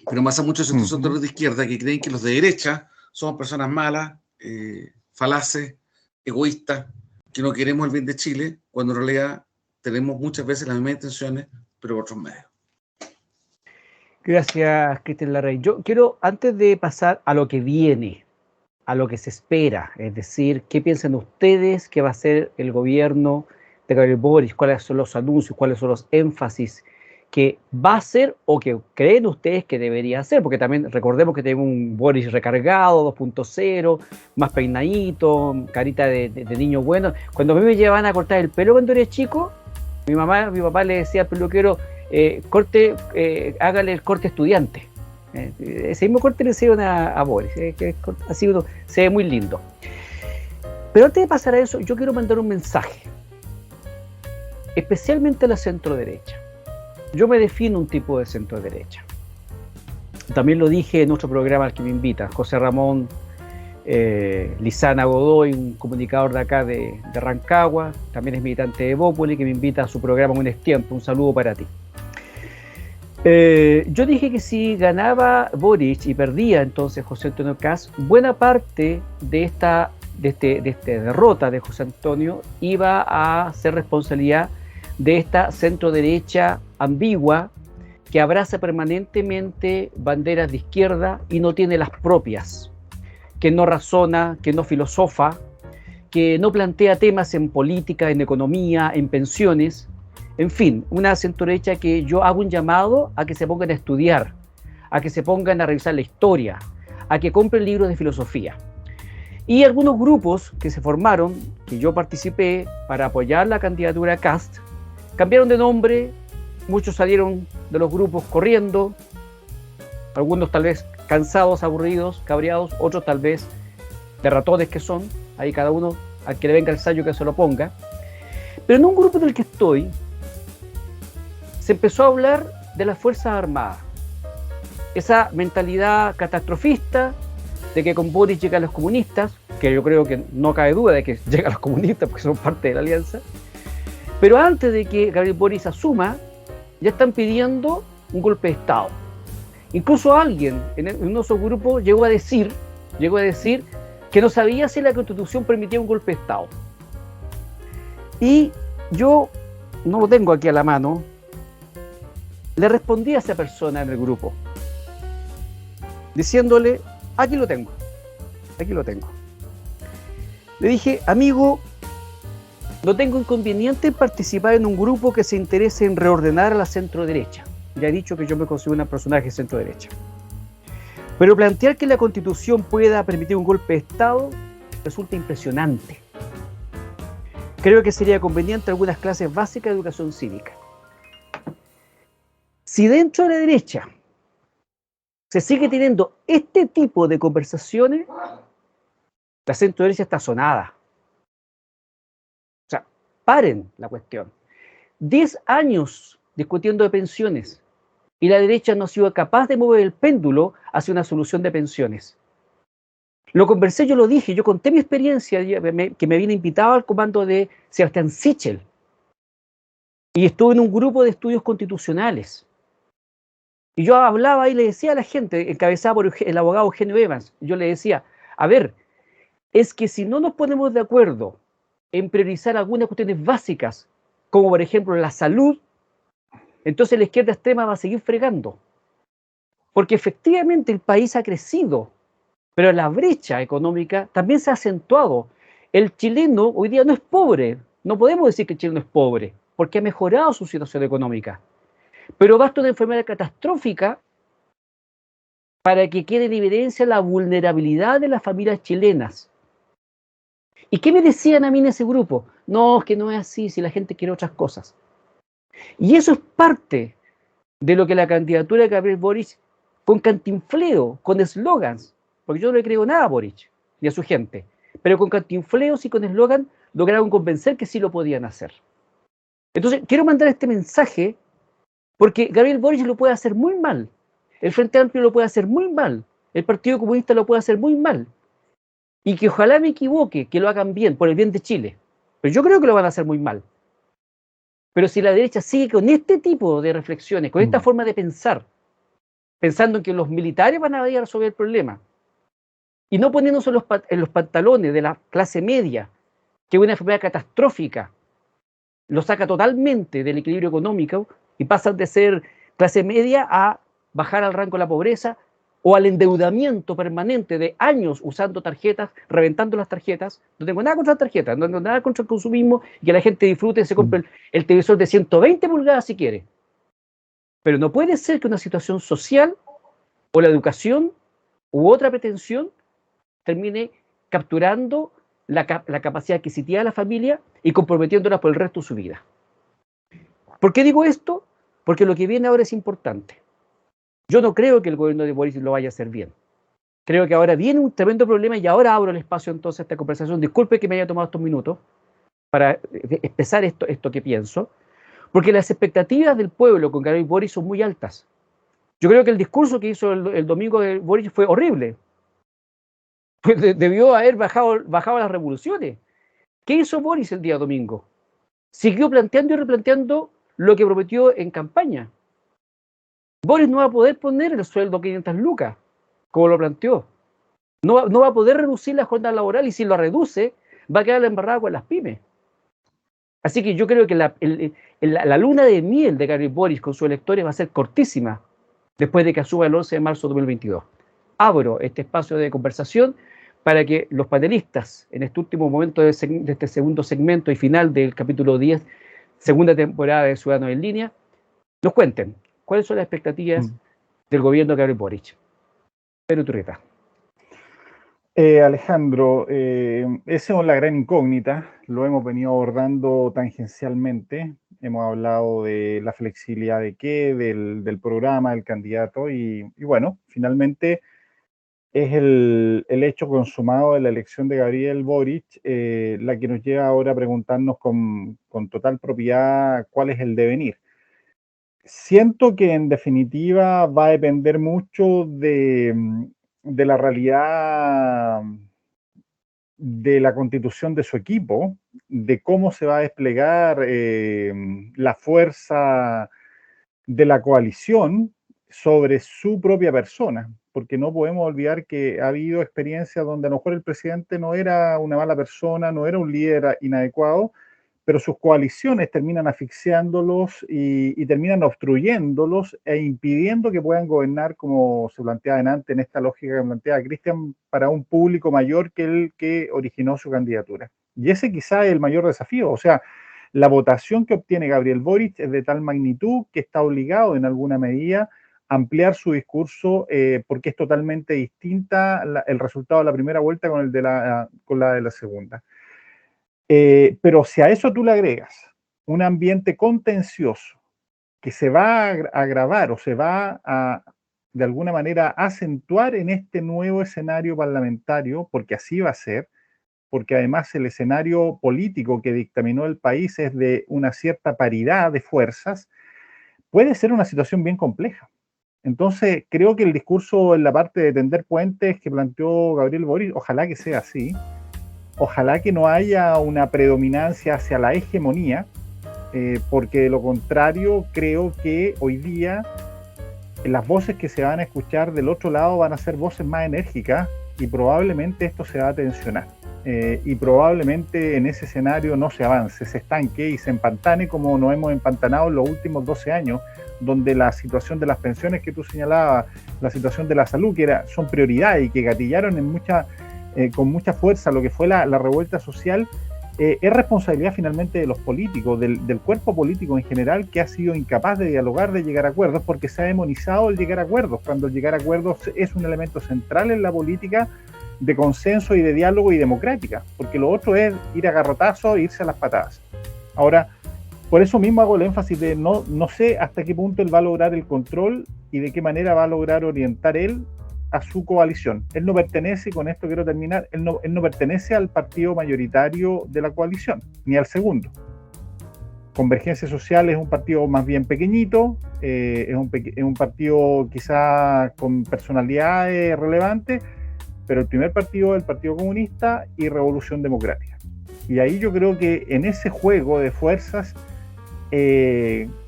pero pasa mucho en sectores de izquierda que creen que los de derecha somos personas malas, falaces, egoístas, que no queremos el bien de Chile, cuando en realidad tenemos muchas veces las mismas intenciones, pero por otros medios. Gracias, Cristian Larraín. Yo quiero, antes de pasar a lo que viene, a lo que se espera, es decir, ¿qué piensan ustedes que va a ser el gobierno de Gabriel Boric? ¿Cuáles son los anuncios? ¿Cuáles son los énfasis que va a hacer o que creen ustedes que debería hacer? Porque también recordemos que tenemos un Boric recargado, 2.0, más peinadito, carita de niño bueno. Cuando a mí me llevaban a cortar el pelo cuando era chico, mi papá le decía al peluquero, hágale el corte estudiante. Ese mismo corte le hicieron a Boris, se ve muy lindo. Pero antes de pasar a eso, yo quiero mandar un mensaje, especialmente a la centro derecha. Yo me defino un tipo de centro derecha. También lo dije en otro programa al que me invita, José Ramón Lizana Godoy, un comunicador de acá de Rancagua, también es militante de Evópolis, que me invita a su programa Un Tiempo. Un saludo para ti. Yo dije que si ganaba Boric y perdía entonces José Antonio Kast, buena parte de esta derrota de José Antonio iba a ser responsabilidad de esta centro derecha ambigua que abraza permanentemente banderas de izquierda y no tiene las propias, que no razona, que no filosofa, que no plantea temas en política, en economía, en pensiones. En fin, una centro derecha que yo hago un llamado a que se pongan a estudiar, a que se pongan a revisar la historia, a que compren libros de filosofía. Y algunos grupos que se formaron, que yo participé para apoyar la candidatura a Kast, cambiaron de nombre, muchos salieron de los grupos corriendo, algunos tal vez cansados, aburridos, cabreados, otros tal vez de ratones que son, ahí cada uno al que le venga el sayo que se lo ponga. Pero en un grupo en el que estoy, se empezó a hablar de las Fuerzas Armadas, esa mentalidad catastrofista de que con Boric llegan los comunistas, que yo creo que no cabe duda de que llegan los comunistas porque son parte de la alianza, Pero antes de que Gabriel Boric asuma, ya están pidiendo un golpe de Estado. Incluso alguien en nuestro grupo llegó a decir que no sabía si la Constitución permitía un golpe de Estado. Y yo, no lo tengo aquí a la mano, le respondí a esa persona en el grupo, diciéndole, aquí lo tengo. Le dije, amigo, no tengo inconveniente en participar en un grupo que se interese en reordenar a la centro-derecha. Ya he dicho que yo me considero una personaje centro-derecha. Pero plantear que la Constitución pueda permitir un golpe de Estado resulta impresionante. Creo que sería conveniente algunas clases básicas de educación cívica. Si dentro de la derecha se sigue teniendo este tipo de conversaciones, la centro-derecha está sonada. O sea, paren la cuestión. 10 años discutiendo de pensiones y la derecha no ha sido capaz de mover el péndulo hacia una solución de pensiones. Lo conversé, yo lo dije, yo conté mi experiencia, que me habían invitado al comando de Sebastián Sichel y estuve en un grupo de estudios constitucionales. Y yo hablaba y le decía a la gente, encabezada por el abogado Eugenio Evans, yo le decía, a ver, es que si no nos ponemos de acuerdo en priorizar algunas cuestiones básicas, como por ejemplo la salud, entonces la izquierda extrema va a seguir fregando. Porque efectivamente el país ha crecido, pero la brecha económica también se ha acentuado. El chileno hoy día no es pobre, no podemos decir que el chileno es pobre, porque ha mejorado su situación económica. Pero basta una enfermedad catastrófica para que quede en evidencia la vulnerabilidad de las familias chilenas. ¿Y qué me decían a mí en ese grupo? No, es que no es así, si la gente quiere otras cosas. Y eso es parte de lo que la candidatura de Gabriel Boric, con cantinfleo, con eslogans, porque yo no le creo nada a Boric ni a su gente, pero con cantinfleos y con eslogan lograron convencer que sí lo podían hacer. Entonces, quiero mandar este mensaje porque Gabriel Boric lo puede hacer muy mal, el Frente Amplio lo puede hacer muy mal, el Partido Comunista lo puede hacer muy mal, y que ojalá me equivoque, que lo hagan bien, por el bien de Chile, pero yo creo que lo van a hacer muy mal. Pero si la derecha sigue con este tipo de reflexiones, con esta forma de pensar, pensando en que los militares van a ir a resolver el problema, y no poniéndose en los pantalones de la clase media, que una enfermedad catastrófica lo saca totalmente del equilibrio económico y pasan de ser clase media a bajar al rango de la pobreza o al endeudamiento permanente de años usando tarjetas, reventando las tarjetas. No tengo nada contra las tarjetas, no tengo nada contra el consumismo y que la gente disfrute y se compre el televisor de 120 pulgadas si quiere. Pero no puede ser que una situación social o la educación u otra pretensión termine capturando la capacidad adquisitiva de la familia y comprometiéndola por el resto de su vida. ¿Por qué digo esto? Porque lo que viene ahora es importante. Yo no creo que el gobierno de Boric lo vaya a hacer bien. Creo que ahora viene un tremendo problema y ahora abro el espacio entonces a esta conversación. Disculpe que me haya tomado estos minutos para expresar esto que pienso, porque las expectativas del pueblo con Gabriel Boric son muy altas. Yo creo que el discurso que hizo el domingo de Boric fue horrible. Debió haber bajado las revoluciones. ¿Qué hizo Boric el día domingo? Siguió planteando y replanteando lo que prometió en campaña. Boric no va a poder poner el sueldo a 500 lucas, como lo planteó. No va a poder reducir la jornada laboral y si lo reduce, va a quedar la embarrada con las pymes. Así que yo creo que la luna de miel de Gabriel Boric con sus electores va a ser cortísima después de que asuma el 11 de marzo de 2022. Abro este espacio de conversación para que los panelistas, en este último momento de este segundo segmento y final del capítulo 10, segunda temporada de Ciudadanos en Línea, nos cuenten cuáles son las expectativas del gobierno de Gabriel Boric. Pedro Iturrieta. Alejandro, esa es la gran incógnita, lo hemos venido abordando tangencialmente, hemos hablado de la flexibilidad del programa, del candidato y bueno, finalmente es el hecho consumado de la elección de Gabriel Boric la que nos lleva ahora a preguntarnos con total propiedad cuál es el devenir. Siento que en definitiva va a depender mucho de la realidad de la constitución de su equipo, de cómo se va a desplegar la fuerza de la coalición sobre su propia persona, porque no podemos olvidar que ha habido experiencias donde a lo mejor el presidente no era una mala persona, no era un líder inadecuado, pero sus coaliciones terminan asfixiándolos y terminan obstruyéndolos e impidiendo que puedan gobernar como se planteaba antes en esta lógica que planteaba Cristian para un público mayor que el que originó su candidatura. Y ese quizá es el mayor desafío, o sea, la votación que obtiene Gabriel Boric es de tal magnitud que está obligado en alguna medida a ampliar su discurso porque es totalmente distinta el resultado de la primera vuelta con la de la segunda. Pero si a eso tú le agregas un ambiente contencioso que se va a agravar o se va a, de alguna manera, acentuar en este nuevo escenario parlamentario, porque así va a ser, porque además el escenario político que dictaminó el país es de una cierta paridad de fuerzas, puede ser una situación bien compleja. Entonces, creo que el discurso en la parte de tender puentes que planteó Gabriel Boric, ojalá que sea así, ojalá que no haya una predominancia hacia la hegemonía, porque de lo contrario creo que hoy día las voces que se van a escuchar del otro lado van a ser voces más enérgicas y probablemente esto se va a tensionar. Y probablemente en ese escenario no se avance, se estanque y se empantane como nos hemos empantanado en los últimos 12 años, donde la situación de las pensiones que tú señalabas, la situación de la salud, que son prioridades y que gatillaron con mucha fuerza lo que fue la revuelta social, es responsabilidad finalmente de los políticos, del cuerpo político en general, que ha sido incapaz de dialogar, de llegar a acuerdos, porque se ha demonizado el llegar a acuerdos, cuando el llegar a acuerdos es un elemento central en la política de consenso y de diálogo y democrática, porque lo otro es ir a garrotazos e irse a las patadas. Ahora, por eso mismo hago el énfasis de no sé hasta qué punto él va a lograr el control y de qué manera va a lograr orientar él a su coalición. Él no pertenece, y con esto quiero terminar, él no pertenece al partido mayoritario de la coalición, ni al segundo. Convergencia Social es un partido más bien pequeñito, es un partido quizá con personalidades relevantes, pero el primer partido es el Partido Comunista y Revolución Democrática. Y ahí yo creo que en ese juego de fuerzas,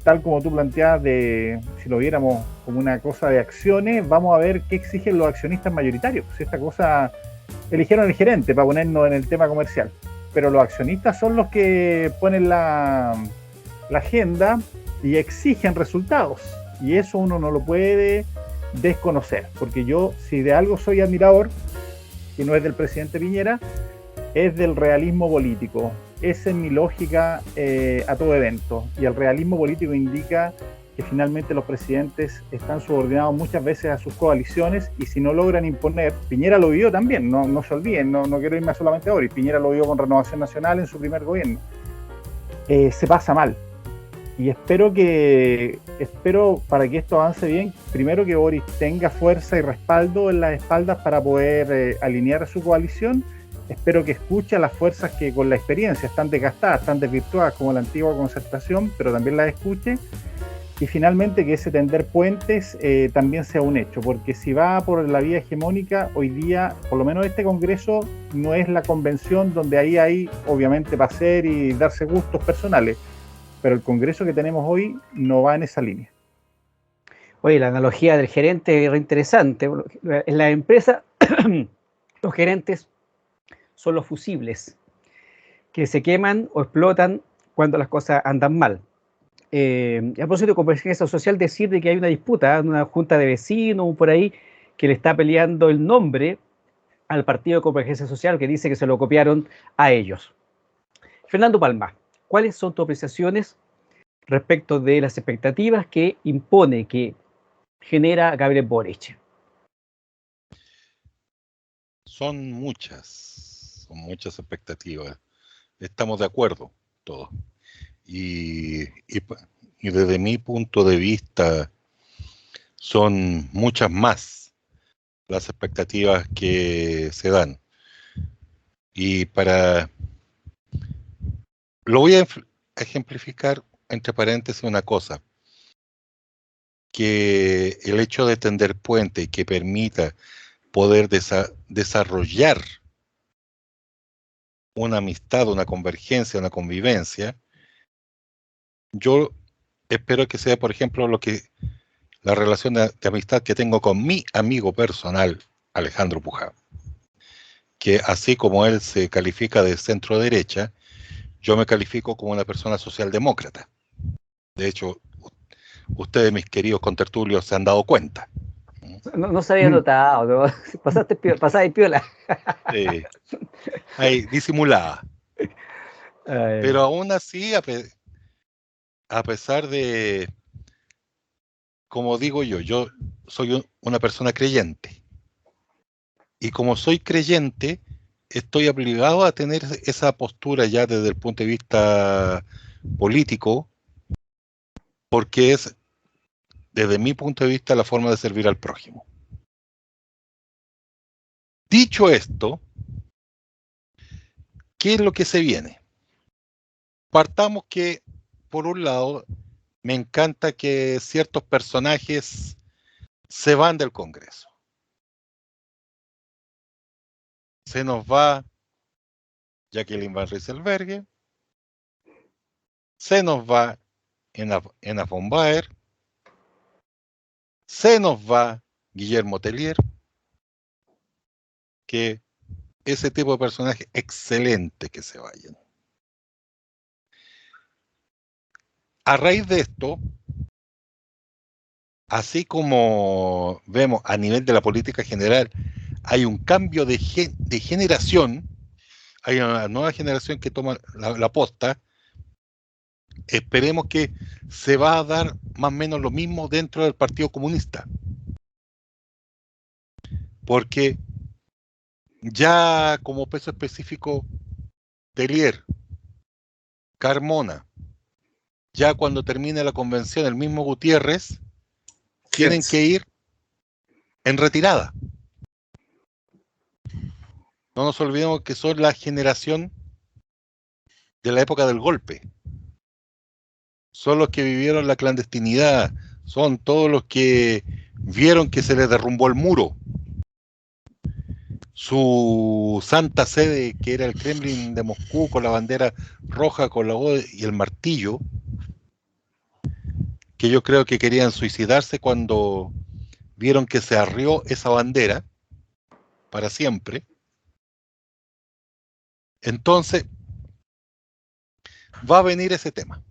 tal como tú planteas, si lo viéramos como una cosa de acciones, vamos a ver qué exigen los accionistas mayoritarios. Si esta cosa, eligieron el gerente para ponernos en el tema comercial, pero los accionistas son los que ponen la agenda y exigen resultados. Y eso uno no lo puede desconocer, porque yo, si de algo soy admirador, que no es del presidente Piñera, es del realismo político. Esa es mi lógica a todo evento. Y el realismo político indica que finalmente los presidentes están subordinados muchas veces a sus coaliciones y si no logran imponer, Piñera lo vio también, no se olviden, no quiero irme solamente ahora, y Piñera lo vio con Renovación Nacional en su primer gobierno, se pasa mal. Y espero para que esto avance bien, primero que Boric tenga fuerza y respaldo en las espaldas para poder alinear a su coalición. Espero que escuche a las fuerzas que con la experiencia están desgastadas, están desvirtuadas como la antigua Concertación, pero también las escuche. Y finalmente que ese tender puentes también sea un hecho, porque si va por la vía hegemónica, hoy día, por lo menos este Congreso, no es la convención donde ahí hay, obviamente, para hacer y darse gustos personales, pero el Congreso que tenemos hoy no va en esa línea. Oye, la analogía del gerente es interesante. En la empresa, los gerentes son los fusibles que se queman o explotan cuando las cosas andan mal. A propósito de Convergencia Social, decir de que hay una disputa, una junta de vecinos por ahí que le está peleando el nombre al partido de Convergencia Social, que dice que se lo copiaron a ellos. Fernando Palma, ¿cuáles son tus apreciaciones respecto de las expectativas que impone, que genera Gabriel Boric? Son muchas expectativas. Estamos de acuerdo todos. Y desde mi punto de vista son muchas más las expectativas que se dan. Y lo voy a ejemplificar entre paréntesis una cosa, que el hecho de tender puente y que permita poder desarrollar una amistad, una convergencia, una convivencia, yo espero que sea, por ejemplo, la relación de amistad que tengo con mi amigo personal, Alejandro Pujá, que así como él se califica de centro derecha, yo me califico como una persona socialdemócrata. De hecho, ustedes, mis queridos contertulios, se han dado cuenta. No se había notado, ¿no? Pasaste piola. Ahí, disimulada. Ay. Pero aún así, a pesar de, como digo yo soy una persona creyente. Y como soy creyente, estoy obligado a tener esa postura ya desde el punto de vista político, porque es, desde mi punto de vista, la forma de servir al prójimo. Dicho esto, ¿qué es lo que se viene? Partamos que, por un lado, me encanta que ciertos personajes se van del Congreso. Se nos va Jacqueline Van Rieselberghe, se nos va Ena von Baer, se nos va Guillermo Tellier, que ese tipo de personajes, excelente que se vayan. A raíz de esto, así como vemos a nivel de la política general, hay un cambio de generación, hay una nueva generación que toma la posta. Esperemos que se va a dar más o menos lo mismo dentro del Partido Comunista. Porque ya como peso específico, Tellier, Carmona, ya cuando termine la convención, el mismo Gutiérrez, tienen que ir en retirada. No nos olvidemos que son la generación de la época del golpe. Son los que vivieron la clandestinidad, son todos los que vieron que se les derrumbó el muro. Su santa sede, que era el Kremlin de Moscú, con la bandera roja, con la O y el martillo, que yo creo que querían suicidarse cuando vieron que se arrió esa bandera para siempre. Entonces, va a venir ese tema.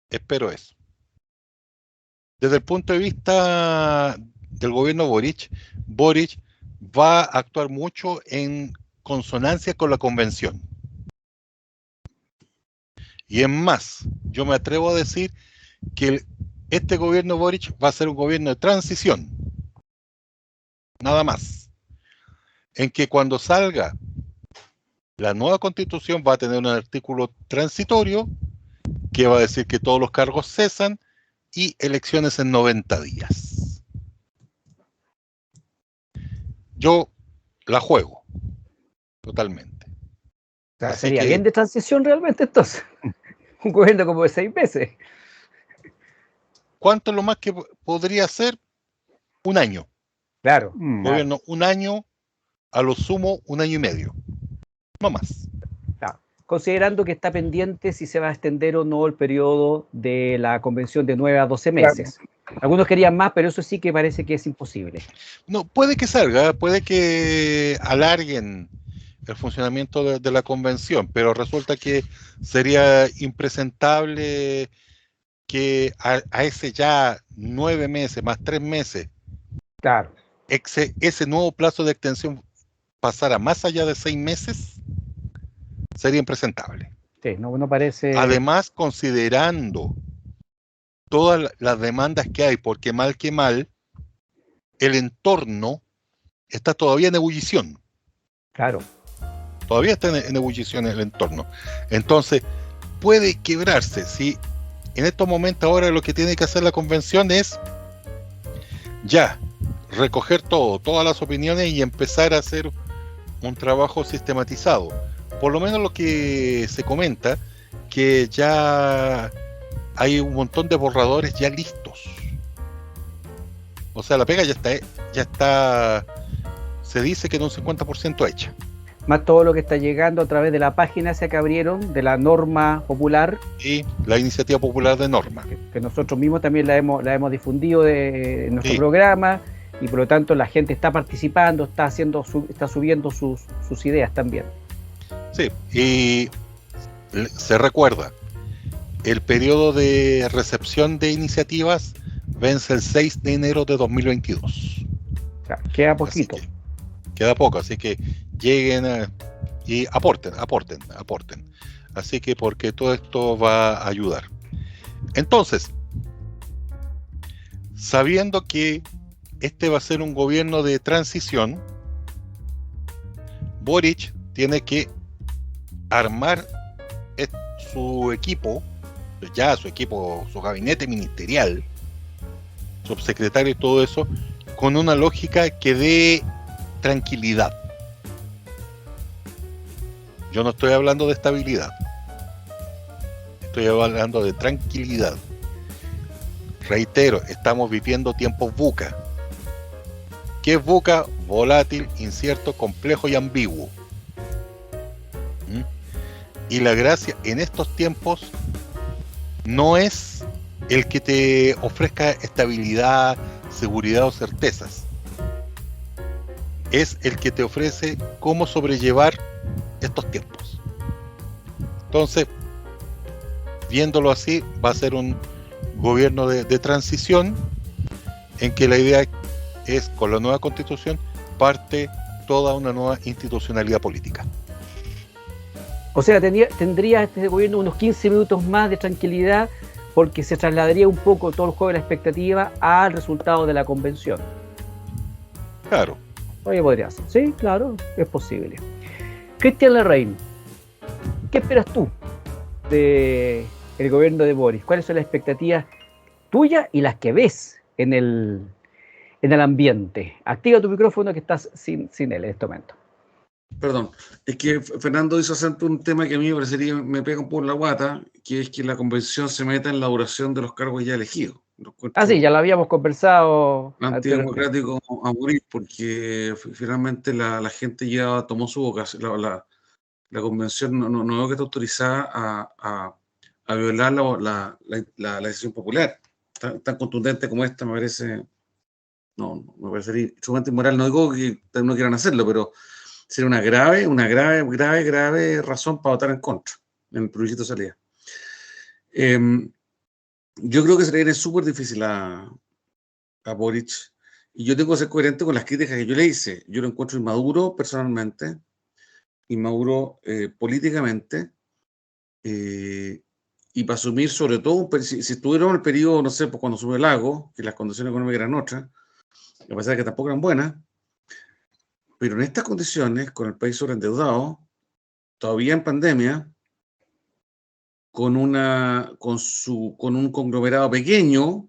Espero eso. Desde el punto de vista del gobierno Boric va a actuar mucho en consonancia con la convención. Y es más, yo me atrevo a decir que este gobierno Boric va a ser un gobierno de transición. Nada más. En que cuando salga la nueva constitución va a tener un artículo transitorio que va a decir que todos los cargos cesan y elecciones en 90 días. Yo la juego totalmente. O sea, Así sería que, bien de transición realmente entonces. Un gobierno como de 6 meses. ¿cuánto es lo más que podría ser? Un año. Claro. Gobierno, un año, a lo sumo, un año y medio. No más. Claro. Considerando que está pendiente si se va a extender o no el periodo de la convención de 9 a 12 meses. Claro. Algunos querían más, pero eso sí que parece que es imposible. No, puede que salga, puede que alarguen el funcionamiento de la convención, pero resulta que sería impresentable que a ese ya 9 meses más 3 meses, claro, ese nuevo plazo de extensión pasara más allá de 6 meses, sería impresentable. Sí, no parece. Además, considerando todas las demandas que hay, porque mal que mal, el entorno está todavía en ebullición. Claro. Todavía está en ebullición el entorno. Entonces, puede quebrarse. Si en estos momentos ahora lo que tiene que hacer la convención es ya recoger todas las opiniones y empezar a hacer un trabajo sistematizado. Por lo menos lo que se comenta, que ya hay un montón de borradores ya listos. O sea, la pega ya está, se dice que en un 50% hecha. más todo lo que está llegando a través de la página esa que abrieron, de la norma popular. Y la iniciativa popular de norma. Que nosotros mismos también la hemos difundido en nuestro programa, y por lo tanto la gente está participando, está subiendo sus ideas también. Sí, y se recuerda, el periodo de recepción de iniciativas vence el 6 de enero de 2022. Claro, queda poquito. Queda poco, así que lleguen y aporten. Así que porque todo esto va a ayudar. Entonces, sabiendo que este va a ser un gobierno de transición, Boric tiene que armar su equipo, su gabinete ministerial, subsecretario y todo eso, con una lógica que dé tranquilidad. Yo no estoy hablando de estabilidad, estoy hablando de tranquilidad. Reitero, estamos viviendo tiempos VUCA. ¿Qué es VUCA? Volátil, incierto, complejo y ambiguo. Y la gracia en estos tiempos no es el que te ofrezca estabilidad, seguridad o certezas. Es el que te ofrece cómo sobrellevar estos tiempos. Entonces, viéndolo así, va a ser un gobierno de transición en que la idea es, con la nueva constitución, parte toda una nueva institucionalidad política. O sea, tendría este gobierno unos 15 minutos más de tranquilidad, porque se trasladaría un poco todo el juego de la expectativa al resultado de la convención. Claro. Oye, podría ser. Sí, claro, es posible. Cristian Larraín, ¿qué esperas tú del gobierno de Boric? ¿Cuáles son las expectativas tuyas y las que ves en el ambiente? Activa tu micrófono, que estás sin él en este momento. Perdón, es que Fernando hizo acento un tema que a mí me pega un poco en la guata, que es que la convención se meta en la duración de los cargos ya elegidos. Sí, ya lo habíamos conversado. Antidemocrático a morir, porque finalmente la gente ya tomó su vocación. La convención no veo que esté autorizada a violar la decisión popular. Tan contundente como esta me parece, me parecería sumamente inmoral. No digo que no quieran hacerlo, pero sería una grave razón para votar en contra en el plebiscito de salida. Yo creo que se le viene súper difícil a Boric, y yo tengo que ser coherente con las críticas que yo le hice. Yo lo encuentro inmaduro personalmente, inmaduro políticamente, y para asumir sobre todo, si estuviéramos en el periodo, no sé, pues cuando subió el lago, que las condiciones económicas eran otras, a pesar de que tampoco eran buenas, pero en estas condiciones, con el país sobreendeudado, todavía en pandemia, con un conglomerado pequeño,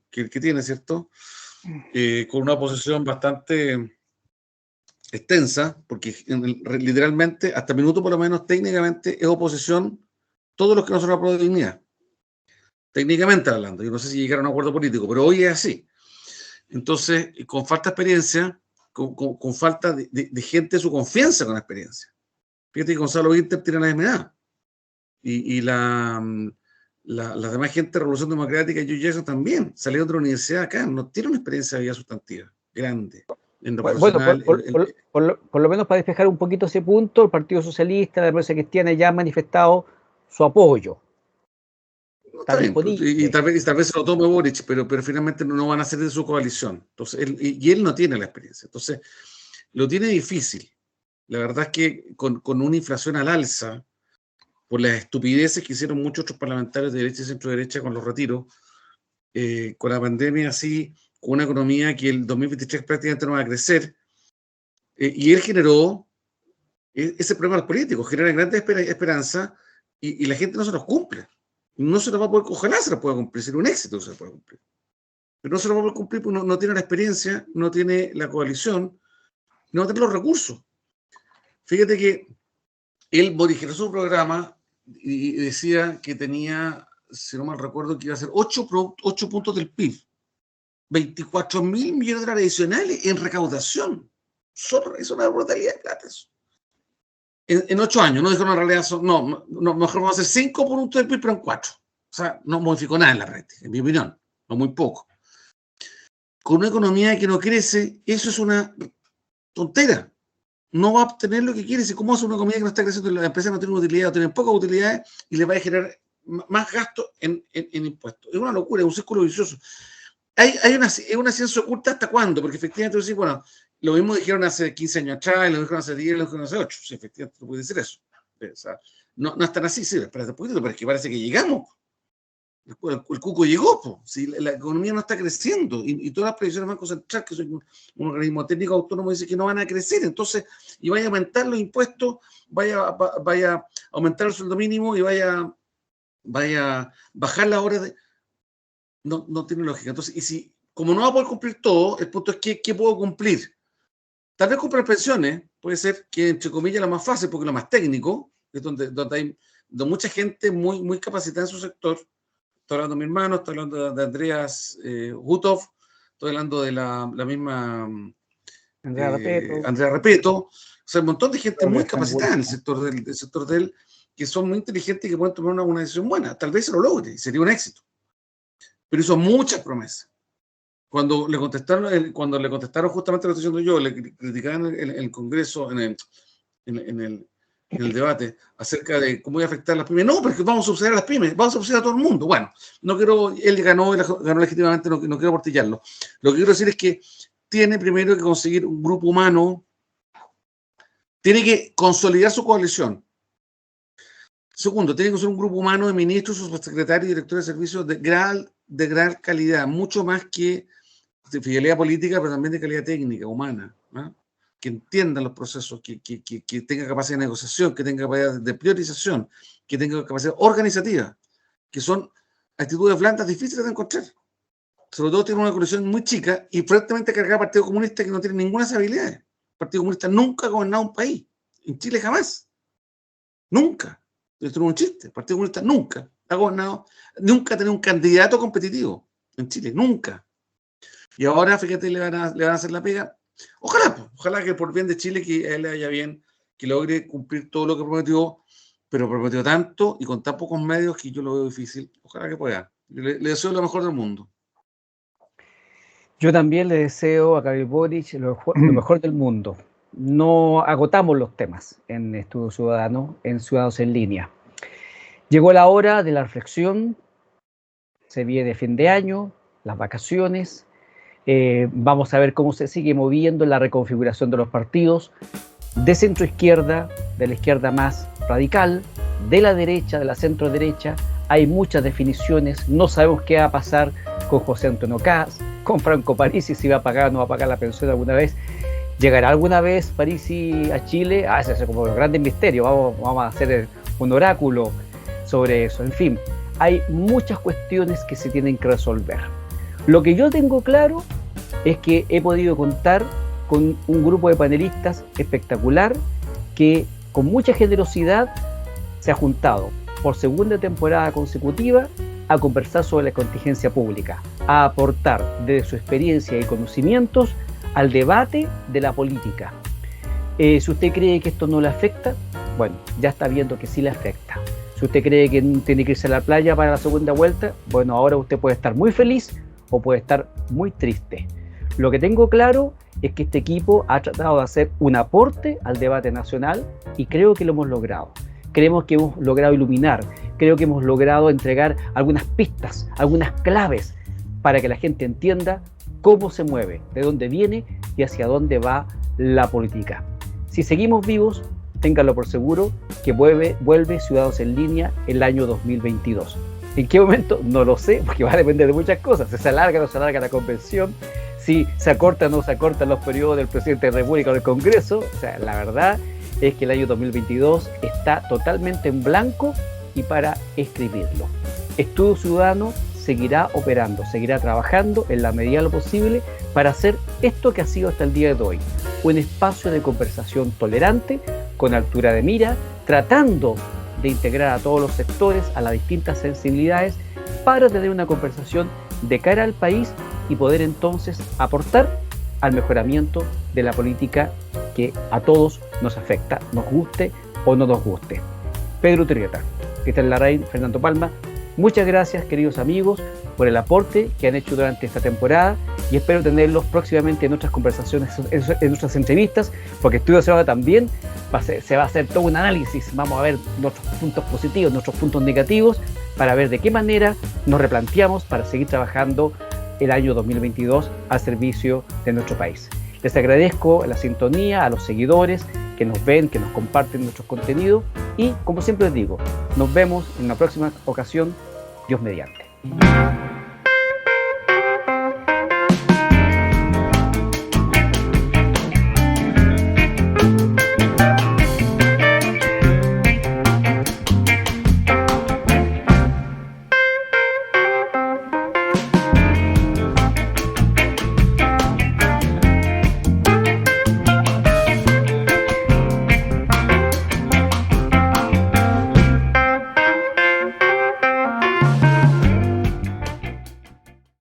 que tiene, ¿cierto? Con una oposición bastante extensa, porque literalmente, hasta minuto por lo menos, técnicamente es oposición todos los que no son la prueba de dignidad. Técnicamente hablando, yo no sé si llegaron a un acuerdo político, pero hoy es así. Entonces, con falta de experiencia, con falta de gente de su confianza con la experiencia. Fíjate que Gonzalo Winter tiene la misma edad. Y la demás gente de Revolución Democrática y Joe Jackson también salieron de la universidad acá, no tienen una experiencia de vida sustantiva grande. En lo profesional, por lo menos para despejar un poquito ese punto, el Partido Socialista, la Democracia Cristiana, ya ha manifestado su apoyo. Está bien, y tal vez se lo tome Boric, pero finalmente no van a ser de su coalición. Entonces, él no tiene la experiencia. Entonces, lo tiene difícil. La verdad es que con una inflación al alza, por las estupideces que hicieron muchos otros parlamentarios de derecha y centro-derecha con los retiros, con la pandemia así, con una economía que el 2023 prácticamente no va a crecer, y él generó ese problema a los políticos, generan grandes esperanzas, y la gente no se los cumple. No se los va a poder, ojalá se los pueda cumplir, sería un éxito se los pueda cumplir. Pero no se los va a poder cumplir porque no tiene la experiencia, no tiene la coalición, no tiene los recursos. Fíjate que él modificó su programa y decía que tenía, si no mal recuerdo, que iba a ser 8 puntos del PIB, 24.000 millones de dólares adicionales en recaudación. Es una brutalidad de plata eso. en 8 años, no dijeron en realidad, mejor vamos a hacer 5 puntos del PIB, pero en 4. O sea, no modificó nada en la práctica, en mi opinión, no muy poco. Con una economía que no crece, eso es una tontera. No va a obtener lo que quiere. Si cómo hace una economía que no está creciendo, las empresas no tienen utilidad o tienen pocas utilidades y les va a generar más gasto en impuestos. Es una locura, es un círculo vicioso. ¿Es una ciencia oculta hasta cuándo? Porque efectivamente tú decís, bueno, lo mismo dijeron hace 15 años atrás, lo dijeron hace 10, lo dijeron hace 8. Sí, efectivamente, tú puedes decir eso. O sea, no es tan así, sí, espérate un poquito, pero es que parece que llegamos. El cuco llegó, po. Si la economía no está creciendo y todas las previsiones van a concentrar, que son un organismo técnico autónomo, dice que no van a crecer, entonces, y vaya a aumentar los impuestos, vaya a aumentar el sueldo mínimo y vaya a bajar la hora de... No tiene lógica. Entonces, y si, como no va a poder cumplir todo, el punto es ¿qué puedo cumplir? Tal vez comprar pensiones puede ser que, entre comillas, lo más fácil, porque lo más técnico, es donde hay mucha gente muy capacitada en su sector. Estoy hablando de mi hermano, estoy hablando de Andreas Gutov, estoy hablando de la misma Andrea Repeto. O sea, un montón de gente muy capacitada en el sector de él, que son muy inteligentes y que pueden tomar una decisión buena. Tal vez se lo logre, sería un éxito. Pero hizo muchas promesas. Cuando le contestaron justamente lo que estoy diciendo yo, le criticaban en el Congreso, en el debate acerca de cómo iba a afectar a las pymes. No, porque vamos a subsidiar a las pymes, vamos a subsidiar a todo el mundo. Bueno, él ganó legítimamente, no quiero aportillarlo. Lo que quiero decir es que tiene primero que conseguir un grupo humano, tiene que consolidar su coalición. Segundo, tiene que ser un grupo humano de ministros, subsecretarios y directores de servicios de gran calidad, mucho más que de fidelidad política, pero también de calidad técnica, humana, ¿no? Que entiendan los procesos, que tenga capacidad de negociación, que tenga capacidad de priorización, que tenga capacidad organizativa, que son actitudes blandas difíciles de encontrar. Sobre todo tiene una coalición muy chica y fuertemente cargada al Partido Comunista, que no tiene ninguna habilidad. El Partido Comunista nunca ha gobernado un país. En Chile jamás. Nunca. Esto no es un chiste. El Partido Comunista nunca ha gobernado, nunca ha tenido un candidato competitivo en Chile. Nunca. Y ahora, fíjate, le van a hacer la pega. Ojalá que por bien de Chile, que a él le vaya bien, que logre cumplir todo lo que prometió, pero prometió tanto y con tan pocos medios que yo lo veo difícil. Ojalá que pueda. Le deseo lo mejor del mundo. Yo también le deseo a Gabriel Boric lo mejor del mundo. No agotamos los temas en Estudio Ciudadano, en Ciudadanos en Línea. Llegó la hora de la reflexión, se viene fin de año, las vacaciones. Vamos a ver cómo se sigue moviendo la reconfiguración de los partidos, de centro izquierda, de la izquierda más radical, de la derecha, de la centro derecha. Hay muchas definiciones, no sabemos qué va a pasar con José Antonio Kast, con Franco Parisi, si va a pagar o no va a pagar la pensión alguna vez. ¿Llegará alguna vez Parisi a Chile? Ese es como un gran misterio, vamos a hacer un oráculo sobre eso. En fin, hay muchas cuestiones que se tienen que resolver. Lo que yo tengo claro es que he podido contar con un grupo de panelistas espectacular que con mucha generosidad se ha juntado por segunda temporada consecutiva a conversar sobre la contingencia pública, a aportar desde su experiencia y conocimientos al debate de la política. Si usted cree que esto no le afecta, bueno, ya está viendo que sí le afecta. Si usted cree que tiene que irse a la playa para la segunda vuelta, bueno, ahora usted puede estar muy feliz o puede estar muy triste. Lo que tengo claro es que este equipo ha tratado de hacer un aporte al debate nacional y creo que lo hemos logrado. Creemos que hemos logrado iluminar, creo que hemos logrado entregar algunas pistas, algunas claves para que la gente entienda cómo se mueve, de dónde viene y hacia dónde va la política. Si seguimos vivos, ténganlo por seguro que vuelve Ciudadanos en Línea el año 2022. ¿En qué momento? No lo sé, porque va a depender de muchas cosas. Si se alarga o no se alarga la convención, si se acorta o no se acortan los periodos del presidente de la República o del Congreso. O sea, la verdad es que el año 2022 está totalmente en blanco y para escribirlo. Estudio Ciudadano seguirá operando, seguirá trabajando en la medida de lo posible para hacer esto que ha sido hasta el día de hoy, un espacio de conversación tolerante, con altura de mira, tratando de integrar a todos los sectores, a las distintas sensibilidades, para tener una conversación de cara al país y poder entonces aportar al mejoramiento de la política que a todos nos afecta, nos guste o no nos guste. Pedro Turrieta, Cristian Larraín, Fernando Palma, muchas gracias, queridos amigos, por el aporte que han hecho durante esta temporada y espero tenerlos próximamente en nuestras conversaciones, en nuestras entrevistas, porque Estudio Cerrado también se va a hacer todo un análisis, vamos a ver nuestros puntos positivos, nuestros puntos negativos, para ver de qué manera nos replanteamos para seguir trabajando el año 2022 al servicio de nuestro país. Les agradezco la sintonía, a los seguidores que nos ven, que nos comparten nuestros contenidos y, como siempre les digo, nos vemos en una próxima ocasión, Dios mediante.